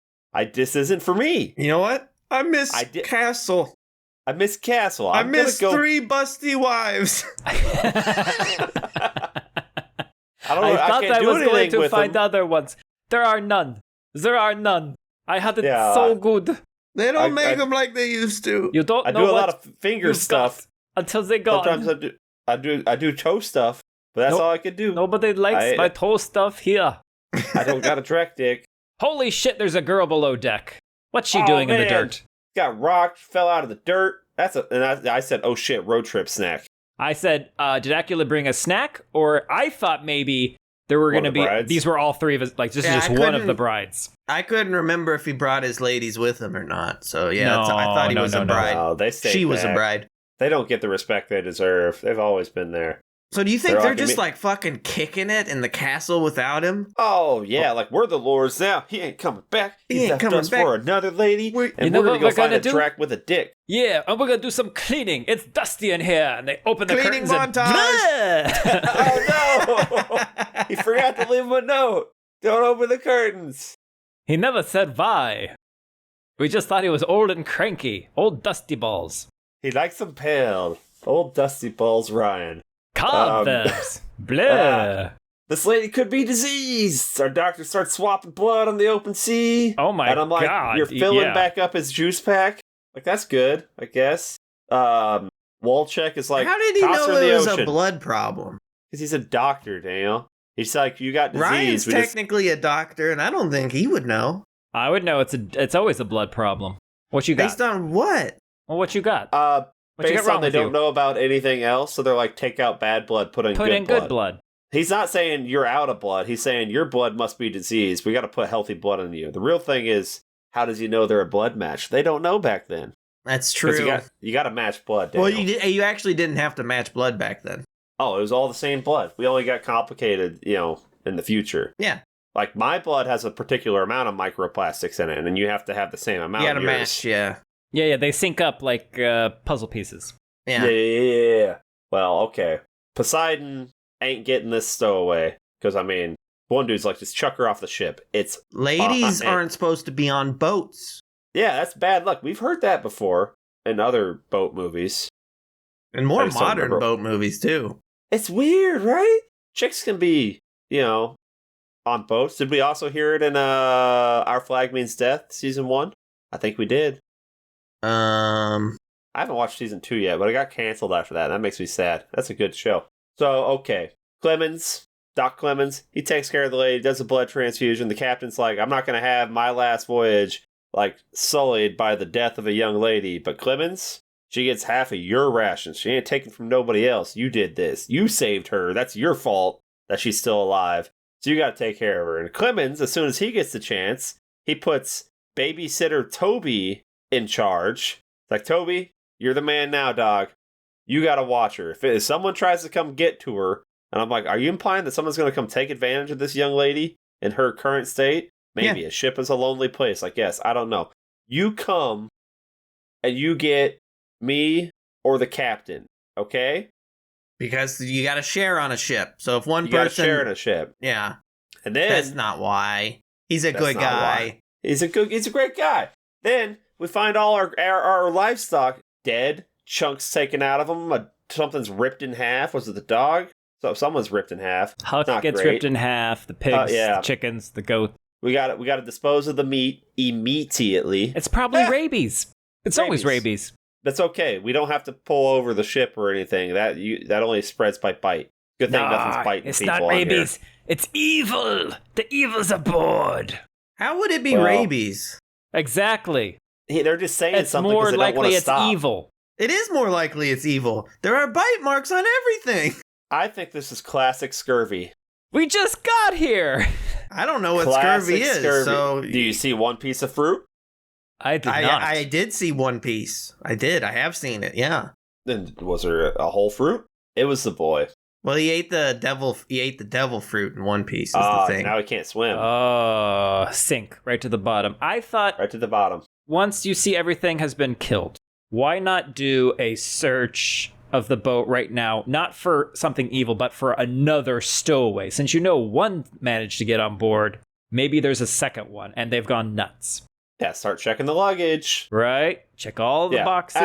this isn't for me. You know what? I miss Castle. I miss Castle. I miss 3 busty wives. I thought I was going to find other ones. There are none. I had it so good. They don't make them like they used to. You don't know I do a lot of finger stuff until they gone. Sometimes I do toe stuff, but that's all I could do. Nobody likes my toe stuff here. I don't got a track dick. Holy shit, there's a girl below deck. What's she doing in the dirt? Got rocked, fell out of the dirt. I said, oh shit, road trip snack. I said, did Dracula bring a snack? Or I thought maybe there were going to be, these were all 3 of his, this is just one of the brides. I couldn't remember if he brought his ladies with him or not. So I thought he was a bride. No, they stayed She was a bride. They don't get the respect they deserve. They've always been there. So do you think they're just fucking kicking it in the castle without him? Oh, yeah. We're the lords now. He ain't coming back. He's left us for another lady. And we're going to go find a Drac with a dick. Yeah, and we're going to do some cleaning. It's dusty in here. And they open the curtains montage. Oh, no. He forgot to leave him a note. Don't open the curtains. He never said why. We just thought he was old and cranky. Old dusty balls. He likes them pale. Old dusty balls Ryan. Cobwebs. Blah. This lady could be diseased. Our doctor starts swapping blood on the open sea. Oh my god. And I'm like, God. You're filling back up his juice pack? That's good, I guess. Wolchek is like, how did he know it was a blood problem? Because he's a doctor, Daniel. He's like, you got disease. Ryan's technically a doctor, and I don't think he would know. I would know it's always a blood problem. What you got? Based on what? Well, what you got? Based on they don't know about anything else, so they're like, take out bad blood, put in good blood. He's not saying you're out of blood. He's saying your blood must be diseased. We got to put healthy blood in you. The real thing is, how does he know they're a blood match? They don't know back then. That's true. You got to match blood, Daniel. Well, you actually didn't have to match blood back then. Oh, it was all the same blood. We only got complicated, in the future. Yeah. Like, my blood has a particular amount of microplastics in it, and then you have to have the same amount. You got to match, yeah. Yeah, they sync up like puzzle pieces. Yeah. Well, okay. Poseidon ain't getting this stowaway, because, one dude's like, just chuck her off the ship. Ladies aren't supposed to be on boats. Yeah, that's bad luck. We've heard that before in other boat movies. And more modern boat movies, too. It's weird, right? Chicks can be, on boats. Did we also hear it in Our Flag Means Death, Season 1? I think we did. I haven't watched Season 2 yet, but it got canceled after that. That makes me sad. That's a good show. So, okay. Doc Clemens, he takes care of the lady, does a blood transfusion. The captain's like, I'm not going to have my last voyage, sullied by the death of a young lady. But Clemens, she gets half of your rations. She ain't taken from nobody else. You did this. You saved her. That's your fault that she's still alive. So you got to take care of her. And Clemens, as soon as he gets the chance, he puts babysitter Toby in charge. It's like, Toby, you're the man now, dog. You got to watch her. If someone tries to come get to her, and I'm like, are you implying that someone's going to come take advantage of this young lady in her current state? Maybe. Yeah. A ship is a lonely place. I guess. I don't know. You come and you get me or the captain, okay? Because you got to share on a ship. So if one person... You got to share on a ship. Yeah. And then... That's not why. He's a good guy. He's a great guy. Then we find all our livestock dead, chunks taken out of them, something's ripped in half. Was it the dog? So someone's ripped in half. Huck gets ripped in half, the pigs, the chickens, the goat. We got to dispose of the meat immediately. It's probably rabies. It's always rabies. That's okay. We don't have to pull over the ship or anything. That only spreads by bite. Good thing nothing's biting people. It's not rabies. It's evil. The evil's aboard. How would it be rabies? Exactly. They're just saying something because they don't want to stop. It's more likely it's evil. It is more likely it's evil. There are bite marks on everything. I think this is classic scurvy. We just got here. I don't know what scurvy is. So do you see one piece of fruit? I did not. I did see one piece. I did. I have seen it. Yeah. Then was there a whole fruit? It was the boy. Well, he ate the devil fruit in one piece. Is the thing. Now he can't swim. Oh, sink right to the bottom. I thought right to the bottom. Once you see everything has been killed, why not do a search of the boat right now, not for something evil, but for another stowaway? Since one managed to get on board, maybe there's a second one, and they've gone nuts. Yeah, start checking the luggage. Right? Check all the boxes.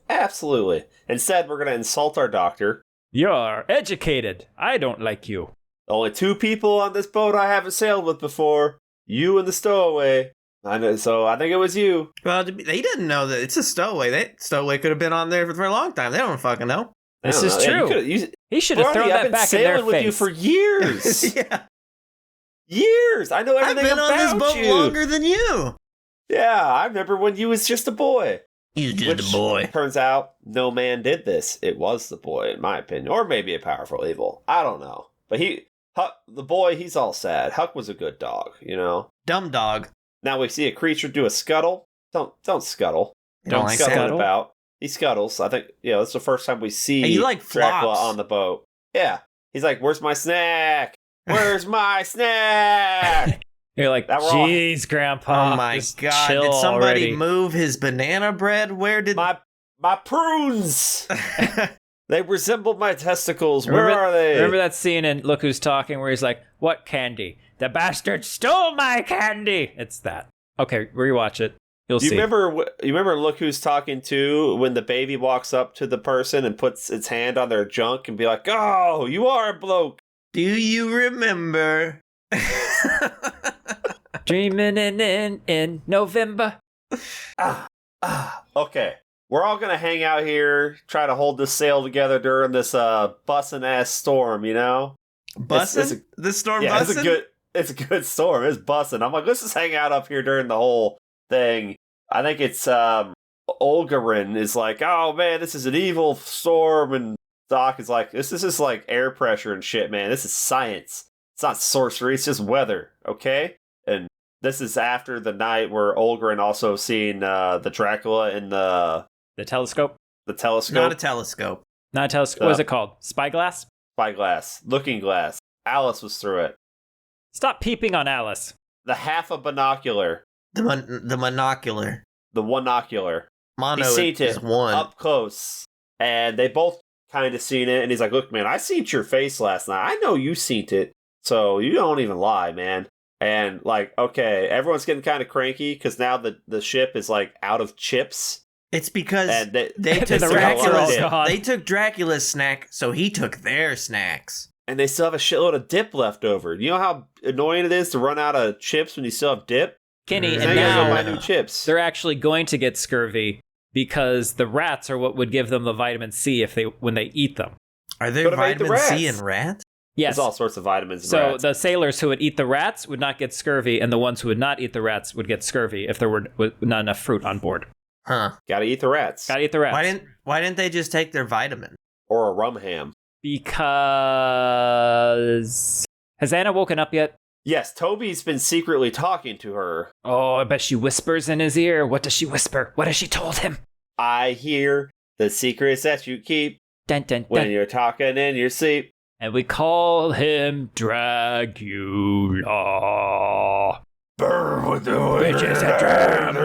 Absolutely. Instead, we're going to insult our doctor. You're educated. I don't like you. Only 2 people on this boat I haven't sailed with before. You and the stowaway. I know, so I think it was you. Well, they didn't know that it's a stowaway. That stowaway could have been on there for a long time. They don't fucking know. This is true. He should have thrown that back in their face. I've been sailing with you for years. Yeah. Years. I know everything about you. I've been on this boat longer than you. Yeah, I remember when you was just a boy. He's just a boy. Turns out no man did this. It was the boy, in my opinion. Or maybe a powerful evil. I don't know. But Huck, the boy, he's all sad. Huck was a good dog, Dumb dog. Now we see a creature do a scuttle. Don't scuttle. Don't scuttle about. He scuttles. I think, that's the first time we see flops Dracula on the boat. Yeah. He's like, where's my snack? Where's my snack? You're like, jeez, Grandpa. Oh my God. Did somebody move his banana bread? Where did... My prunes! They resemble my testicles. Where are they? Remember that scene in Look Who's Talking where he's like, what candy? The bastard stole my candy! It's that. Okay, rewatch it. You'll see. You remember Look Who's Talking too, when the baby walks up to the person and puts its hand on their junk and be like, oh, you are a bloke. Do you remember? Dreaming in November. Okay. We're all going to hang out here, try to hold this sail together during this bussin'-ass storm, Bussin'? This storm bussin'? It's a good storm. It's bussin'. I'm like, let's just hang out up here during the whole thing. I think it's Olgarin is like, oh man, this is an evil storm, and Doc is like, this is just like air pressure and shit, man. This is science. It's not sorcery. It's just weather, okay? And this is after the night where Olgarin also seen the Dracula in the telescope. The telescope. Not a telescope. Not a telescope. What is it called? Spyglass? Spyglass. Looking glass. Alice was through it. Stop peeping on Alice. The half a binocular. The monocular. The one-ocular. Mono is one. Up close. And they both kind of seen it. And he's like, look, man, I seen your face last night. I know you seen it. So you don't even lie, man. And like, okay, everyone's getting kind of cranky because now the ship is like out of chips. It's because and they took Dracula's snack, so he took their snacks. And they still have a shitload of dip left over. You know how annoying it is to run out of chips when you still have dip? Kenny, And and now now buy new chips. they're actually going to get scurvy because the rats are what would give them the vitamin C when they eat them. Are there vitamin C in rats? Yes. There's all sorts of vitamins in So rats. the sailors who would eat the rats would not get scurvy, and the ones who would not eat the rats would get scurvy if there were not enough fruit on board. Huh. Gotta eat the rats. Gotta eat the rats. Why didn't they just take their vitamin? Or a rum ham. Because... Has Anna woken up yet? Yes, Toby's been secretly talking to her. Oh, I bet she whispers in his ear. What does she whisper? What has she told him? I hear the secrets that you keep Dun, dun, dun. when you're talking in your sleep. And we call him Dracula. Burn with the Bitches and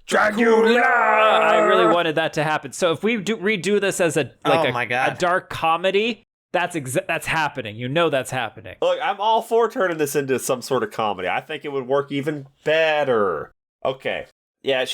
Dracula! I really wanted that to happen. So if we redo this as a dark comedy, that's happening. You know that's happening. Look, I'm all for turning this into some sort of comedy. I think it would work even better. Okay. Yeah,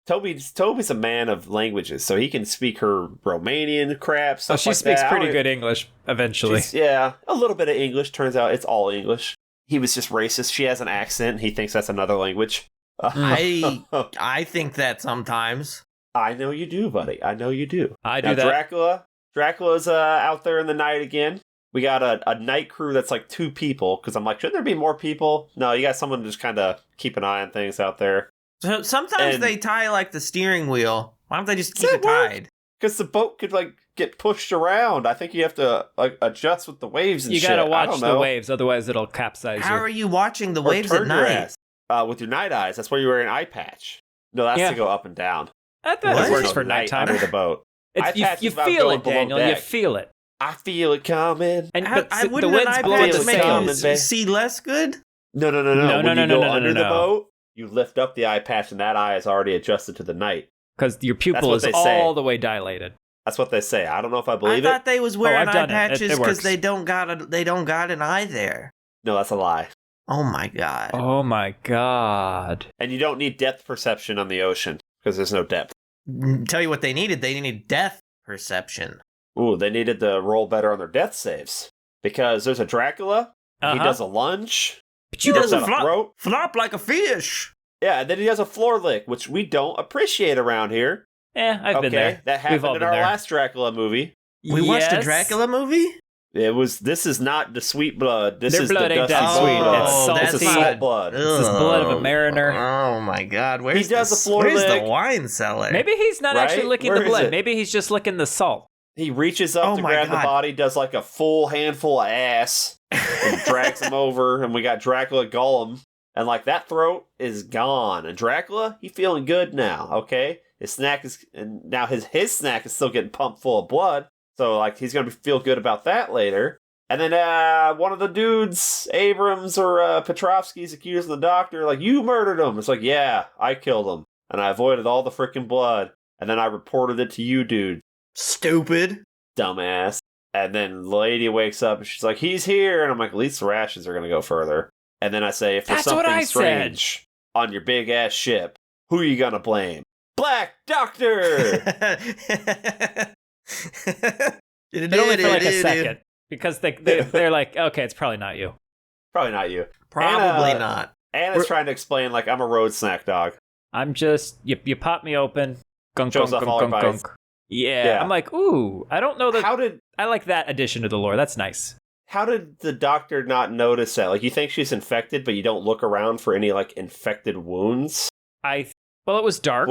Toby's a man of languages, so he can speak her Romanian crap, stuff she like speaks that. pretty good English, eventually. Yeah, a little bit of English. Turns out it's all English. He was just racist. She has an accent. He thinks that's another language. I think that sometimes. I know you do, buddy. I know you do. I do that. Dracula's out there in the night again. We got a night crew that's like 2 people, because I'm like, shouldn't there be more people? No, you got someone to just kind of keep an eye on things out there. So sometimes they tie like the steering wheel. Why don't they just keep it tied? Because the boat could like get pushed around. I think you have to like adjust with the waves and shit. You gotta watch the waves, otherwise it'll capsize you. How are you watching the waves at night? With your night eyes. That's why you wear an eye patch. No, that's to go up and down. That works for nighttime. Under the boat. You feel it, Daniel. You feel it. I feel it coming. And wouldn't an eye patch make you see less good? No. When you go under the boat, you lift up the eye patch, and that eye is already adjusted to the night. Because your pupil is all the way dilated. That's what they say. I don't know if I believe it. I thought they was wearing eye patches because they don't got an eye there. No, that's a lie. Oh my god. Oh my god. And you don't need depth perception on the ocean because there's no depth. Tell you what they needed. They needed depth perception. Ooh, they needed to roll better on their death saves because there's a Dracula. He does a lunge. But you doesn't flop like a fish. Yeah, and then he does a floor lick, which we don't appreciate around here. I've been there. That happened in our last Dracula movie. We watched a Dracula movie? This is not the sweet blood. Their blood ain't that sweet. It's salty. This is salt blood. This is blood of a mariner. Oh my god. Where's the wine cellar? Maybe he's not actually licking the blood. Maybe he's just licking the salt. He reaches up to grab the body, does like a full handful of ass, and drags him over, and we got Dracula Gollum. And like that throat is gone. And Dracula, he feeling good now, okay? His snack is, and now his snack is still getting pumped full of blood. So like he's gonna feel good about that later. And then one of the dudes, Abrams or Petrovsky's accusing the doctor, like, you murdered him. It's like, yeah, I killed him. And I avoided all the freaking blood. And then I reported it to you, dude. Stupid. Dumbass. And then the lady wakes up and she's like, he's here. And I'm like, at least the rations are gonna go further. And then I say, if there's something strange on your big ass ship, who are you gonna blame? Black Doctor! It only for like a second. Because they're like, okay, it's probably not you. Probably not you. Probably not. Anna's trying to explain, like, I'm a road snack dog. I'm just, you pop me open. Gunk, shows gunk, off all gunk, her gunk. Yeah, I'm like, ooh, I don't know that. How did... I like that addition to the lore. That's nice. How did the doctor not notice that? Like, you think she's infected, but you don't look around for any, like, infected wounds? Well, it was dark.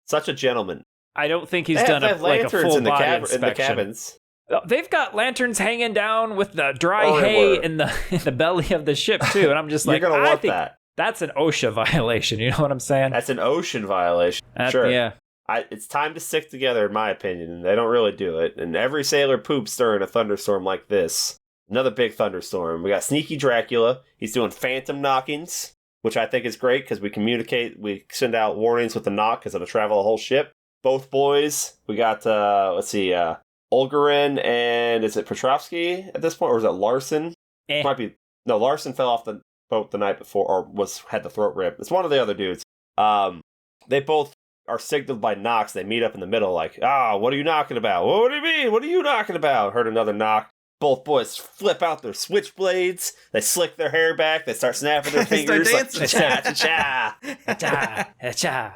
Such a gentleman. I don't think he's done a full body inspection. In the cabins. They've got lanterns hanging down with the dry hay in the belly of the ship, too. And I'm just like, You're gonna want that. That's an OSHA violation. You know what I'm saying? That's an ocean violation. Sure. Yeah. It's time to stick together, in my opinion. They don't really do it. And every sailor poops during a thunderstorm like this. Another big thunderstorm. We got Sneaky Dracula. He's doing phantom knockings, which I think is great because we communicate. We send out warnings with the knock because it'll travel the whole ship. Both boys. We got, Olgarin and is it Petrovsky at this point? Or is it Larson? Might be. No, Larson fell off the boat the night before or had the throat rip. It's one of the other dudes. They both are signaled by knocks. They meet up in the middle like, what are you knocking about? What do you mean? What are you knocking about? Heard another knock. Both boys flip out their switchblades. They slick their hair back. They start snapping their fingers. Start dancing. Cha-cha-cha.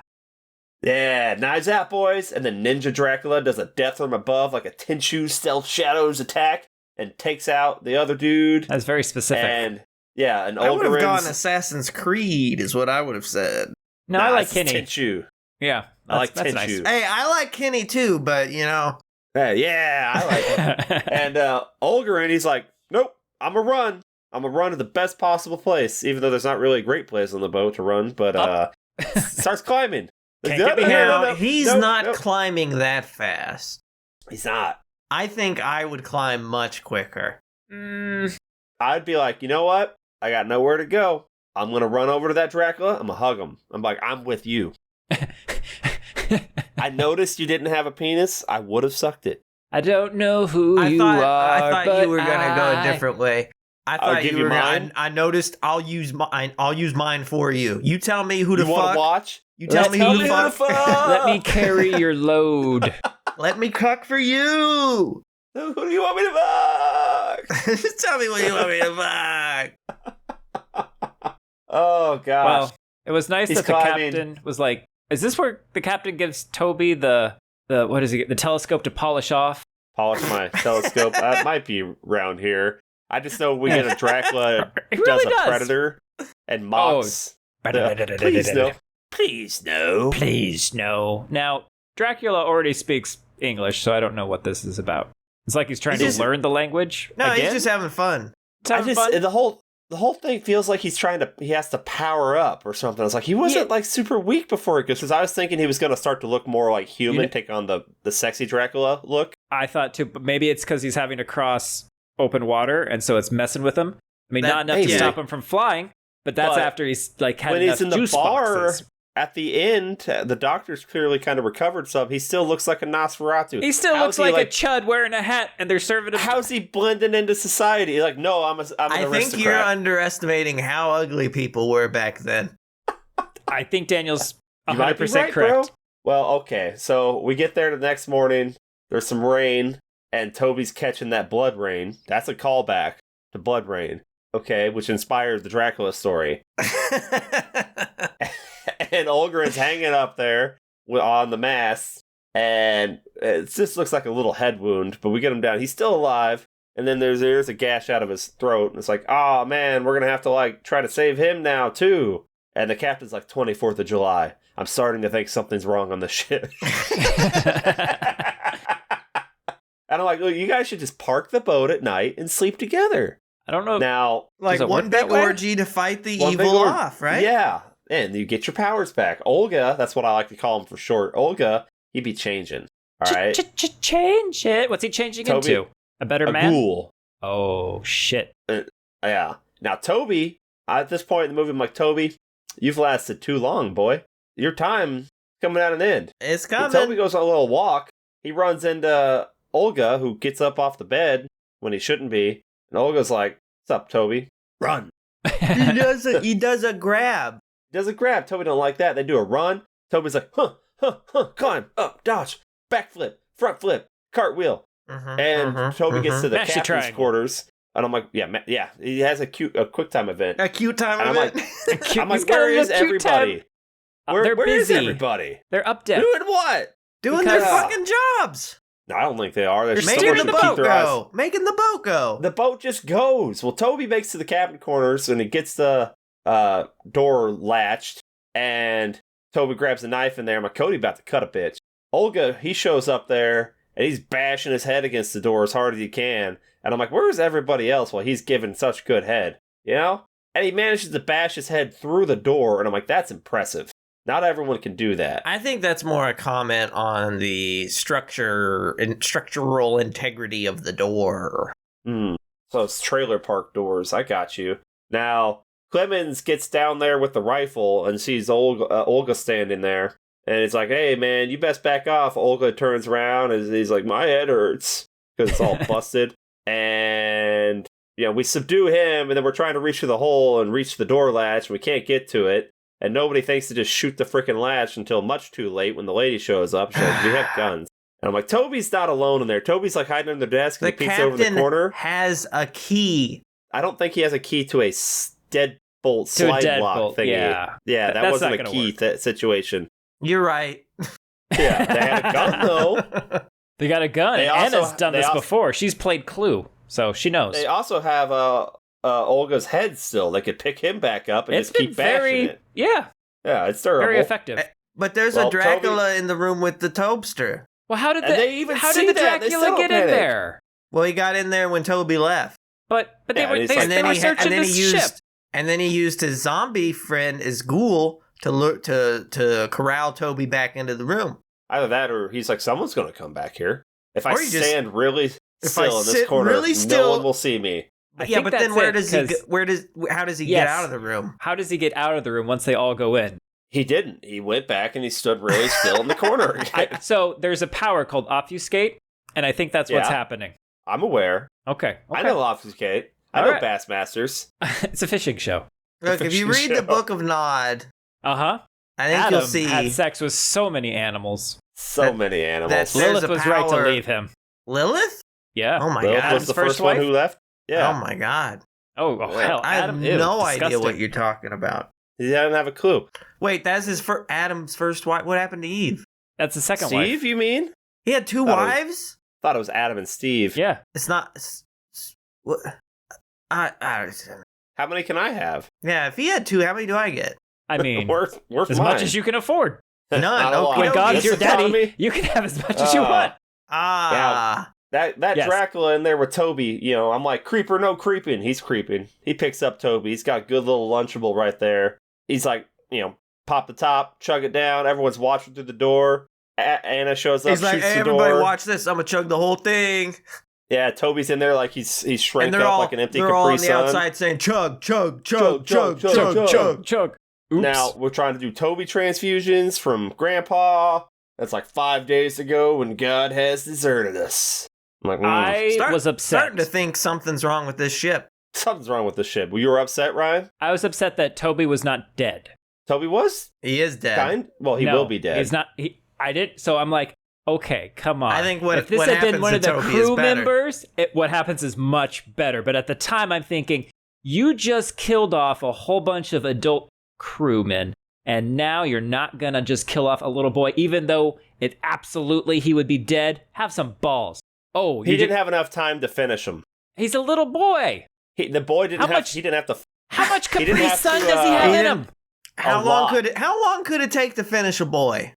Yeah, knives out, boys. And then Ninja Dracula does a death from above, like a Tenchu Stealth Shadows attack, and takes out the other dude. That's very specific. And yeah, and I would have gone Assassin's Creed, is what I would have said. No, I like Kenny. Tenchu. Yeah, I like that's Tenchu. nice. Hey, I like Kenny too, but you know. Yeah, I like it. And Olgarin, he's like, nope, I'm going to run. I'm going to run to the best possible place, even though there's not really a great place on the boat to run, but starts climbing. He's not climbing that fast. He's not. I think I would climb much quicker. I'd be like, you know what? I got nowhere to go. I'm going to run over to that Dracula. I'm going to hug him. I'm like, I'm with you. I noticed you didn't have a penis. I would have sucked it. I don't know who you are. I thought you were going to go a different way. I thought you were mine. I noticed. I'll use mine for you. You tell me who to fuck. You want to watch? You tell me who to fuck. Let me carry your load. Let me cuck for you. Who do you want me to fuck? Just tell me what you want me to fuck. Oh gosh. Well, it was nice that the captain was like, is this where the captain gives Toby the what does he get? The telescope to polish off? Polish my telescope. That might be around here. I just know we get a Dracula does a predator and mocks. Please no. Please no. Please no. Now, Dracula already speaks English, so I don't know what this is about. It's like he's trying to learn the language. No, again? he's just having fun. The whole thing feels like he has to power up or something. It's like he wasn't like super weak before it goes, because I was thinking he was going to start to look more like human, take on the sexy Dracula look. I thought too, but maybe it's because he's having to cross open water, and so it's messing with him. I mean, not enough to stop him from flying, but that's after he's like had enough juice boxes. At the end, the doctor's clearly kind of recovered some. He still looks like a Nosferatu. He still looks like a chud wearing a hat, and they're serving him. How's he blending into society? Like, no, I'm an aristocrat. I think you're underestimating how ugly people were back then. I think Daniel's 100% right, correct. Bro. Well, okay, so we get there the next morning. There's some rain, and Toby's catching that blood rain. That's a callback to Blood Rain, okay, which inspired the Dracula story. And Olgarin's hanging up there on the mast, and it just looks like a little head wound, but we get him down. He's still alive, and then there's a gash out of his throat, and it's like, oh man, we're gonna have to like try to save him now too. And the captain's like, 24th of July. I'm starting to think something's wrong on the ship. And I'm like, look, you guys should just park the boat at night and sleep together. I don't know. Now, like one big orgy to fight the evil off, right? Yeah. And you get your powers back. Olga, that's what I like to call him for short. Olga, he'd be changing. All right? Change it. What's he changing into? A better man? A ghoul. Oh, shit. Yeah. Now, Toby, at this point in the movie, I'm like, Toby, you've lasted too long, boy. Your time's coming at an end. It's coming. And Toby goes on a little walk. He runs into Olga, who gets up off the bed when he shouldn't be. And Olga's like, what's up, Toby? Run. He does a grab. Does a grab. Toby don't like that. They do a run. Toby's like, climb, up, dodge, backflip, front flip, cartwheel. Toby gets to the captain's quarters. And I'm like, yeah. He has a quick time event. A cute time event? I'm like, where is everybody? They're where busy. Is everybody? They're up deck. Doing what? Doing their fucking jobs. I don't think they are. They're making the boat go. Making the boat go. The boat just goes. Well, Toby makes to the cabin corners and he gets the door latched. And Toby grabs a knife in there. I'm like, Cody about to cut a bitch. Olga, he shows up there and he's bashing his head against the door as hard as he can. And I'm like, where's everybody else while he's giving such good head? You know? And he manages to bash his head through the door. And I'm like, that's impressive. Not everyone can do that. I think that's more a comment on the structural integrity of the door. So it's trailer park doors. I got you. Now, Clemens gets down there with the rifle and sees Olga standing there. And it's like, hey, man, you best back off. Olga turns around and he's like, my head hurts. Because it's all busted. And, we subdue him. And then we're trying to reach through the hole and reach the door latch. And we can't get to it. And nobody thinks to just shoot the freaking latch until much too late when the lady shows up. She's like, we have guns. And I'm like, Toby's not alone in there. Toby's like hiding under the desk and he peeks over the corner. Has a key. I don't think he has a key to a deadbolt slide lock thingy. Yeah, that wasn't a key situation. You're right. Yeah, they had a gun though. They got a gun. Anna's done this before. She's played Clue, so she knows. They also have Olga's head still. They could pick him back up and just keep bashing it. Yeah, it's terrible. Very effective. But there's a Dracula in the room with the Tobster. Well, how did the Dracula get in there? Well, he got in there when Toby left. But they were searching this ship. And then he used his zombie friend as Ghoul to corral Toby back into the room. Either that or he's like, someone's going to come back here. If I stand really still in this corner, no one will see me. Yeah, but then how does he get out of the room? How does he get out of the room once they all go in? He didn't. He went back and he stood really still in the corner. So there's a power called obfuscate, and I think that's what's happening. I'm aware. Okay. I know obfuscate. I know Bassmasters. It's a fishing show. Look, if you read the Book of Nod, I think you'll see had sex with so many animals. Many animals. Lilith was right to leave him. Lilith? Yeah. Oh my Lilith God. was the first one who left? Yeah. Oh my God. Oh hell, I have no idea what you're talking about. He doesn't have a clue. Wait, that's Adam's first wife. What happened to Eve? That's the second wife. Steve, you mean? He had two wives? Thought it was Adam and Steve. Yeah. It's not. What? How many can I have? Yeah, if he had two, how many do I get? I mean, worth as much as you can afford. None. When God's your daddy, you can have as much as you want. That Dracula in there with Toby, I'm like, creeper, no creeping. He's creeping. He picks up Toby. He's got a good little Lunchable right there. He's like, pop the top, chug it down. Everyone's watching through the door. Anna shows up, he's like, hey, everybody watch this. I'm going to chug the whole thing. Yeah, Toby's in there like he's shrank up like an empty Capri Sun. They're all on the outside saying, chug, chug, chug, chug, chug, chug, chug. Oops. Now, we're trying to do Toby transfusions from Grandpa. That's like 5 days ago when God has deserted us. I'm like, I was upset. Starting to think something's wrong with this ship. Something's wrong with this ship. Well, you were upset, Ryan? I was upset that Toby was not dead. Toby was? He is dead. Well, he will be dead. He's not. I did. So I'm like, okay, come on. I think if this had been one of the crew members, what happens is much better. But at the time, I'm thinking, you just killed off a whole bunch of adult crewmen, and now you're not gonna just kill off a little boy, even though he would be dead. Have some balls. Oh, he didn't have enough time to finish him. He's a little boy. The boy didn't have. He didn't have to. How much Capri Sun does he have in him? How long could it take to finish a boy?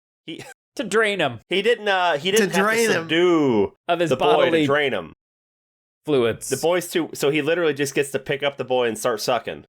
To drain him. He didn't have to subdue of his the boy to drain him. Fluids. The boy's too. So he literally just gets to pick up the boy and start sucking.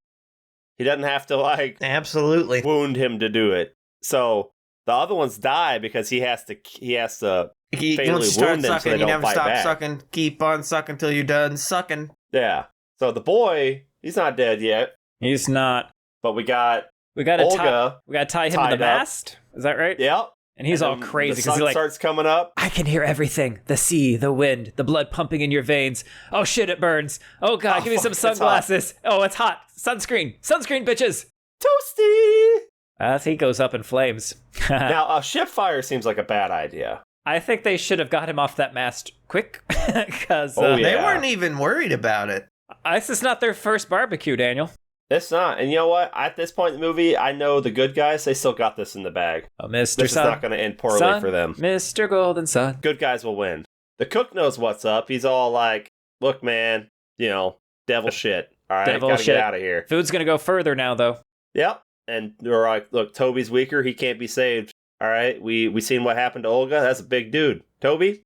He doesn't have to absolutely wound him to do it. So the other ones die because he has to fatally wound them so they don't fight back. Sucking. Keep on sucking till you're done sucking. Yeah. So the boy, he's not dead yet. He's not. But we got Olga. We got to tie him to the mast. Is that right? Yep. And he's all crazy because he starts coming up. I can hear everything. The sea, the wind, the blood pumping in your veins. Oh shit, it burns. Oh God, give me some sunglasses. It's hot. Sunscreen, bitches. Toasty. As he goes up in flames. Now, a ship fire seems like a bad idea. I think they should have got him off that mast quick because they weren't even worried about it. This is not their first barbecue, Daniel. It's not. And you know what? At this point in the movie, I know the good guys, they still got this in the bag. Oh, Mr. This is not going to end poorly for them. Mr. Golden Sun. Good guys will win. The cook knows what's up. He's all like, look, man, devil shit. All right, devil gotta shit. Get out of here. Food's going to go further now, though. Yep. And they're like, look, Toby's weaker. He can't be saved. All right, we seen what happened to Olga. That's a big dude. Toby?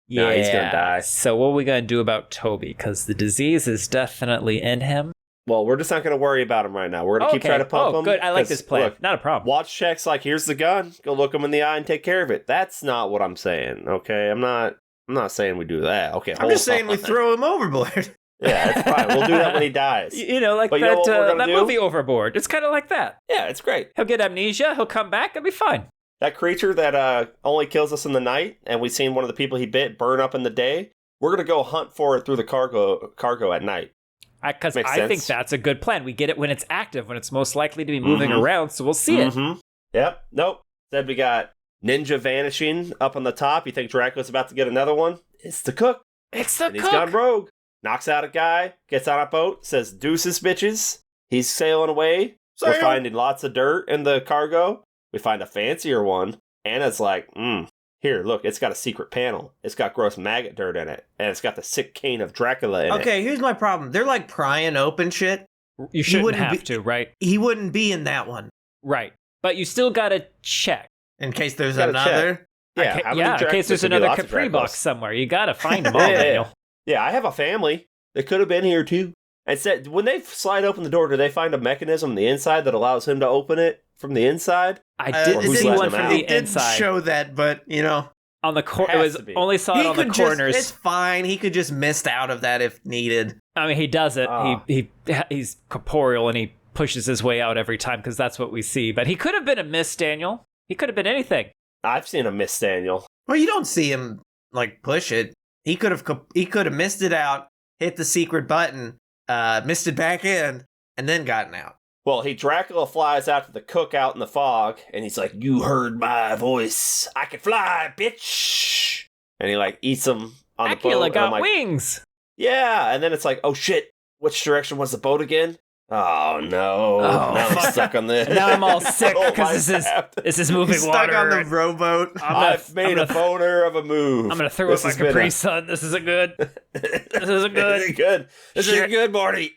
Yeah, nah, he's going to die. So what are we going to do about Toby? Because the disease is definitely in him. Well, we're just not going to worry about him right now. We're going to keep trying to pump him. Good. I like this plan. Look, not a problem. Watch checks like, here's the gun. Go look him in the eye and take care of it. That's not what I'm saying, okay? I'm not saying we do that. Okay, I'm just saying we throw him overboard. Yeah, that's fine. We'll do that when he dies. Like that movie Overboard. It's kind of like that. Yeah, it's great. He'll get amnesia. He'll come back. It'll be fine. That creature that only kills us in the night, and we've seen one of the people he bit burn up in the day, we're going to go hunt for it through the cargo at night. Because I think that's a good plan. We get it when it's active, when it's most likely to be moving around, so we'll see it. Yep. Nope. Said we got Ninja vanishing up on the top. You think Dracula's about to get another one? It's the cook. It's the and cook. He's gone rogue. Knocks out a guy, gets on a boat, says, deuces, bitches. He's sailing away. We're finding lots of dirt in the cargo. We find a fancier one. Anna's like, here, look, it's got a secret panel. It's got gross maggot dirt in it. And it's got the sick cane of Dracula in it. Okay, here's my problem. They're like prying open shit. You shouldn't have to, right? He wouldn't be in that one. Right. But you still gotta check. In case there's another? Yeah, in case there's another Capri box somewhere. You gotta find them all, Daniel. Yeah, I have a family. They could have been here, too. And said, when they slide open the door, do they find a mechanism on the inside that allows him to open it from the inside? I didn't see one from the inside. Didn't show that, but, on the it was only saw it on the corners. It's fine. He could just mist out of that if needed. I mean, he does it. He's corporeal and he pushes his way out every time because that's what we see. But he could have been a mist, Daniel. He could have been anything. I've seen a mist, Daniel. Well, you don't see him push it. He could have missed it out, hit the secret button, missed it back in, and then gotten out. Well, Dracula flies out to the cook out in the fog, and he's like, you heard my voice. I can fly, bitch. And he, eats him on the boat. Dracula got wings. Yeah, and then it's like, oh, shit. Which direction was the boat again? Oh, no. Now I'm stuck on this. Now I'm all sick because this is moving He's water. Stuck on the rowboat. I've made a boner of a move. I'm going to throw up my Capri Sun. This isn't good. This isn't good. This isn't good, Morty.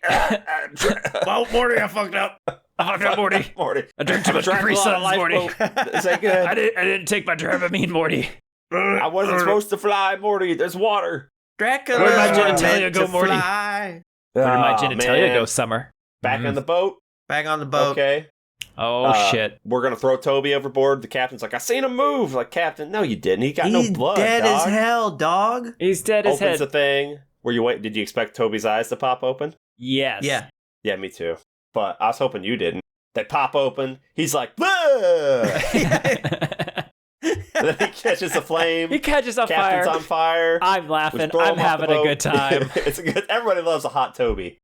Well, Morty, I fucked up. Morty. I drank too much Capri Suns, Morty. This ain't good. I didn't take my Dramamine, Morty. I wasn't supposed to fly, Morty. There's water. Dracula. Where did my genitalia go, Morty? Fly. Where did my genitalia go, Summer? Back on the boat. Back on the boat. Okay. Oh, shit. We're going to throw Toby overboard. The captain's like, I seen him move. Like, Captain, no, you didn't. He got He's no blood, dead dog. as hell, dog. He's dead as hell. Opens the thing. Did you expect Toby's eyes to pop open? Yes. Yeah. Yeah, me too. But I was hoping you didn't. They pop open. He's like, and then he catches a flame. He catches on Captain's fire. on fire. I'm laughing. I'm having a good time. Everybody loves a hot Toby.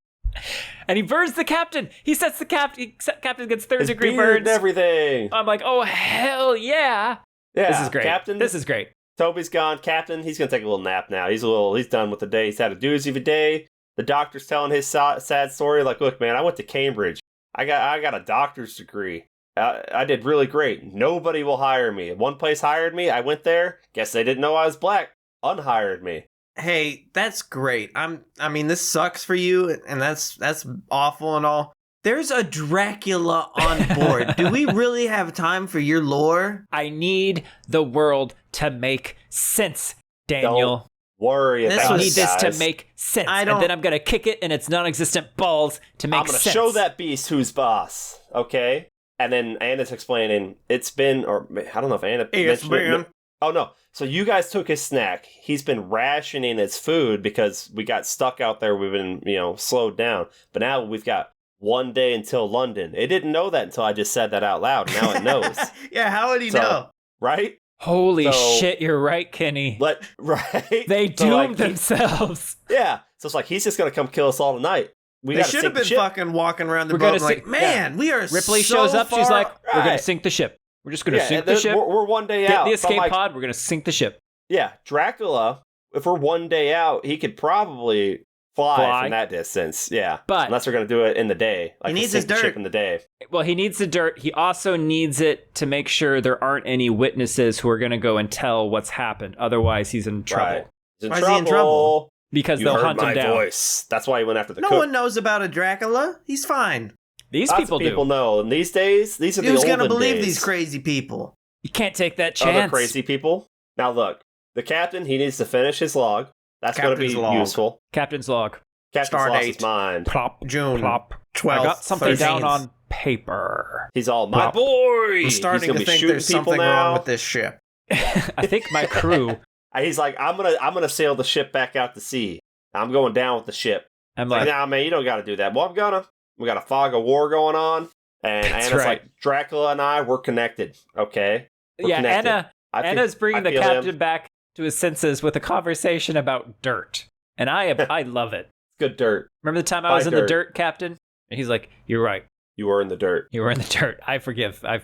And he burns the captain. He sets the captain. Captain gets third-degree beard burns. And everything. I'm like, oh, hell yeah. Yeah. This is great. Captain. This is great. Toby's gone. Captain, he's going to take a little nap now. He's done with the day. He's had a doozy of a day. The doctor's telling his sad story. Like, look, man, I went to Cambridge. I got a doctor's degree. I did really great. Nobody will hire me. One place hired me. I went there. Guess they didn't know I was black. Unhired me. Hey, that's great. I mean, this sucks for you, and that's awful and all. There's a Dracula on board. Do we really have time for your lore? I need the world to make sense, Daniel. Don't worry about it, I need this guys. to make sense. And then I'm going to kick it in its non-existent balls to make sense. I'm going to show that beast who's boss, okay? And then Anna's explaining, it's been, or I don't know if Anna mentioned it. Oh, no. So you guys took his snack. He's been rationing his food because we got stuck out there. We've been, slowed down. But now we've got one day until London. It didn't know that until I just said that out loud. Now it knows. Yeah, how would he know? Right? Holy shit, you're right, Kenny. Right? They doomed themselves. Yeah. So it's like, he's just going to come kill us all tonight. They should have been fucking walking around the boat like, we are Ripley so shows up, far. she's like, we're going to sink the ship. We're just going to sink the ship. We're one day Get out. the escape pod, we're going to sink the ship. Yeah, Dracula, if we're one day out, he could probably fly from that distance. Yeah, but unless we're going to do it in the day. Like he needs his dirt. Ship in the day. Well, he needs the dirt. He also needs it to make sure there aren't any witnesses who are going to go and tell what's happened. Otherwise, he's in trouble. Right. Why is he in trouble? Because you they'll heard hunt him my down. voice. That's why he went after the cook. No one knows about a Dracula. He's fine. These Lots people of people do. know. And these days, these are the olden days. Who's gonna believe these crazy people? You can't take that chance. Other crazy people. Now look, the captain, he needs to finish his log. That's going to be useful. Captain's log. Captain's Start lost date. his mind. Plop. June Plop. 12th. I got something 13th. down on paper. He's all, my Plop. boy! I'm starting to be think shooting there's people something now. wrong with this ship. I think my crew. He's like, I'm gonna sail the ship back out to sea. I'm going down with the ship. I'm Like, like, nah, man, you don't got to do that. Well, I'm gonna. We got a fog of war going on, and That's Anna's right. like, Dracula and I, we're connected. Okay. We're yeah, connected. Anna's bringing I the feel captain him. back to his senses with a conversation about dirt, and I love it. Good dirt. Remember the time I Buy was in the dirt. dirt, Captain? And he's like, "You're right. You were in the dirt. You were in the dirt. I forgive. I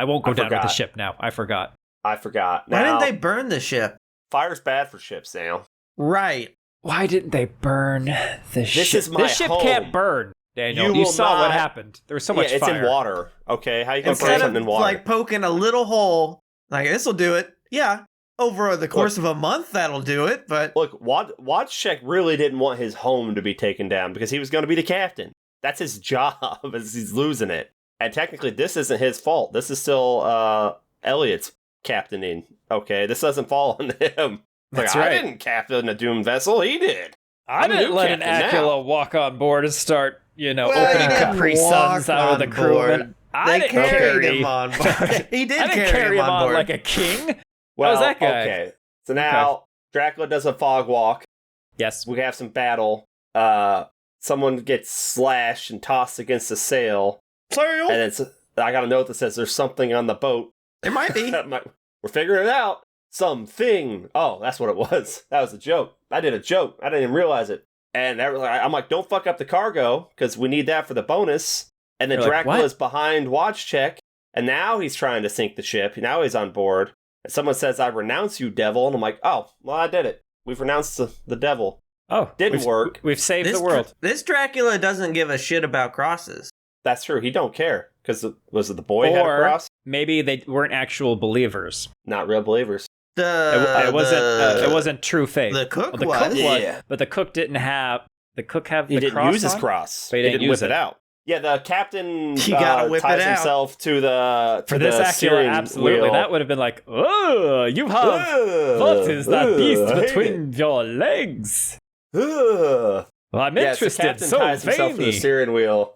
won't go I down with the forgot. ship now. I forgot." I forgot. Why Now, didn't they burn the ship? Fire's bad for ships now. Right. Why didn't they burn the ship? is my This ship home. can't burn, Daniel. You You will saw what not- happened. There was so much yeah, it's fire. in water. Okay, how you gonna burn Instead something of in water? like poking a little hole, like this'll do it. Yeah. Over the course of a month, that'll do it. But Look, Wojciech really didn't want his home to be taken down because he was going to be the captain. That's his job, as he's losing it. And technically, this isn't his fault. This is still Elliot's captaining. Okay, this doesn't fall on him. That's like, right. I didn't captain a doomed vessel. He did. I I'm a didn't new let an captain Acula now. walk on board and start, Well, opening he didn't Capri Suns walk out of the on crewmen. board. I they didn't carried carry him on board. He did I didn't carry him on board. like a king. Well, How's that guy? okay. So now Dracula does a fog walk. Yes. We have some battle. Someone gets slashed and tossed against the sail. Sail. And I got a note that says there's something on the boat. It might be. We're figuring it out. Something. Oh, that's what it was. That was a joke. I did a joke. I didn't even realize it. And I'm like, don't fuck up the cargo because we need that for the bonus. And then You're like, Dracula's what? behind Wojciech, and now he's trying to sink the ship. Now he's on board. And someone says, I renounce you, devil. And I'm like, oh, well, I did it. We've renounced the devil. Oh, Didn't work. We've saved the world. This Dracula doesn't give a shit about crosses. That's true. He don't care. Because was it the boy had a Or cross? maybe they weren't actual believers. Not real believers. It wasn't true faith. The cook Well, the was. cook was, Yeah. but the cook didn't have. The cook have He the didn't cross use his on? cross. But he He didn't didn't use whip it it. out. Yeah, the captain You gotta whip ties it out. himself to the For this Acula, steering absolutely. wheel. That would have been like, oh, you have. What is that beast between your legs? Ugh. Well, I'm Yes, the interested. captain So ties himself to the veiny. steering wheel.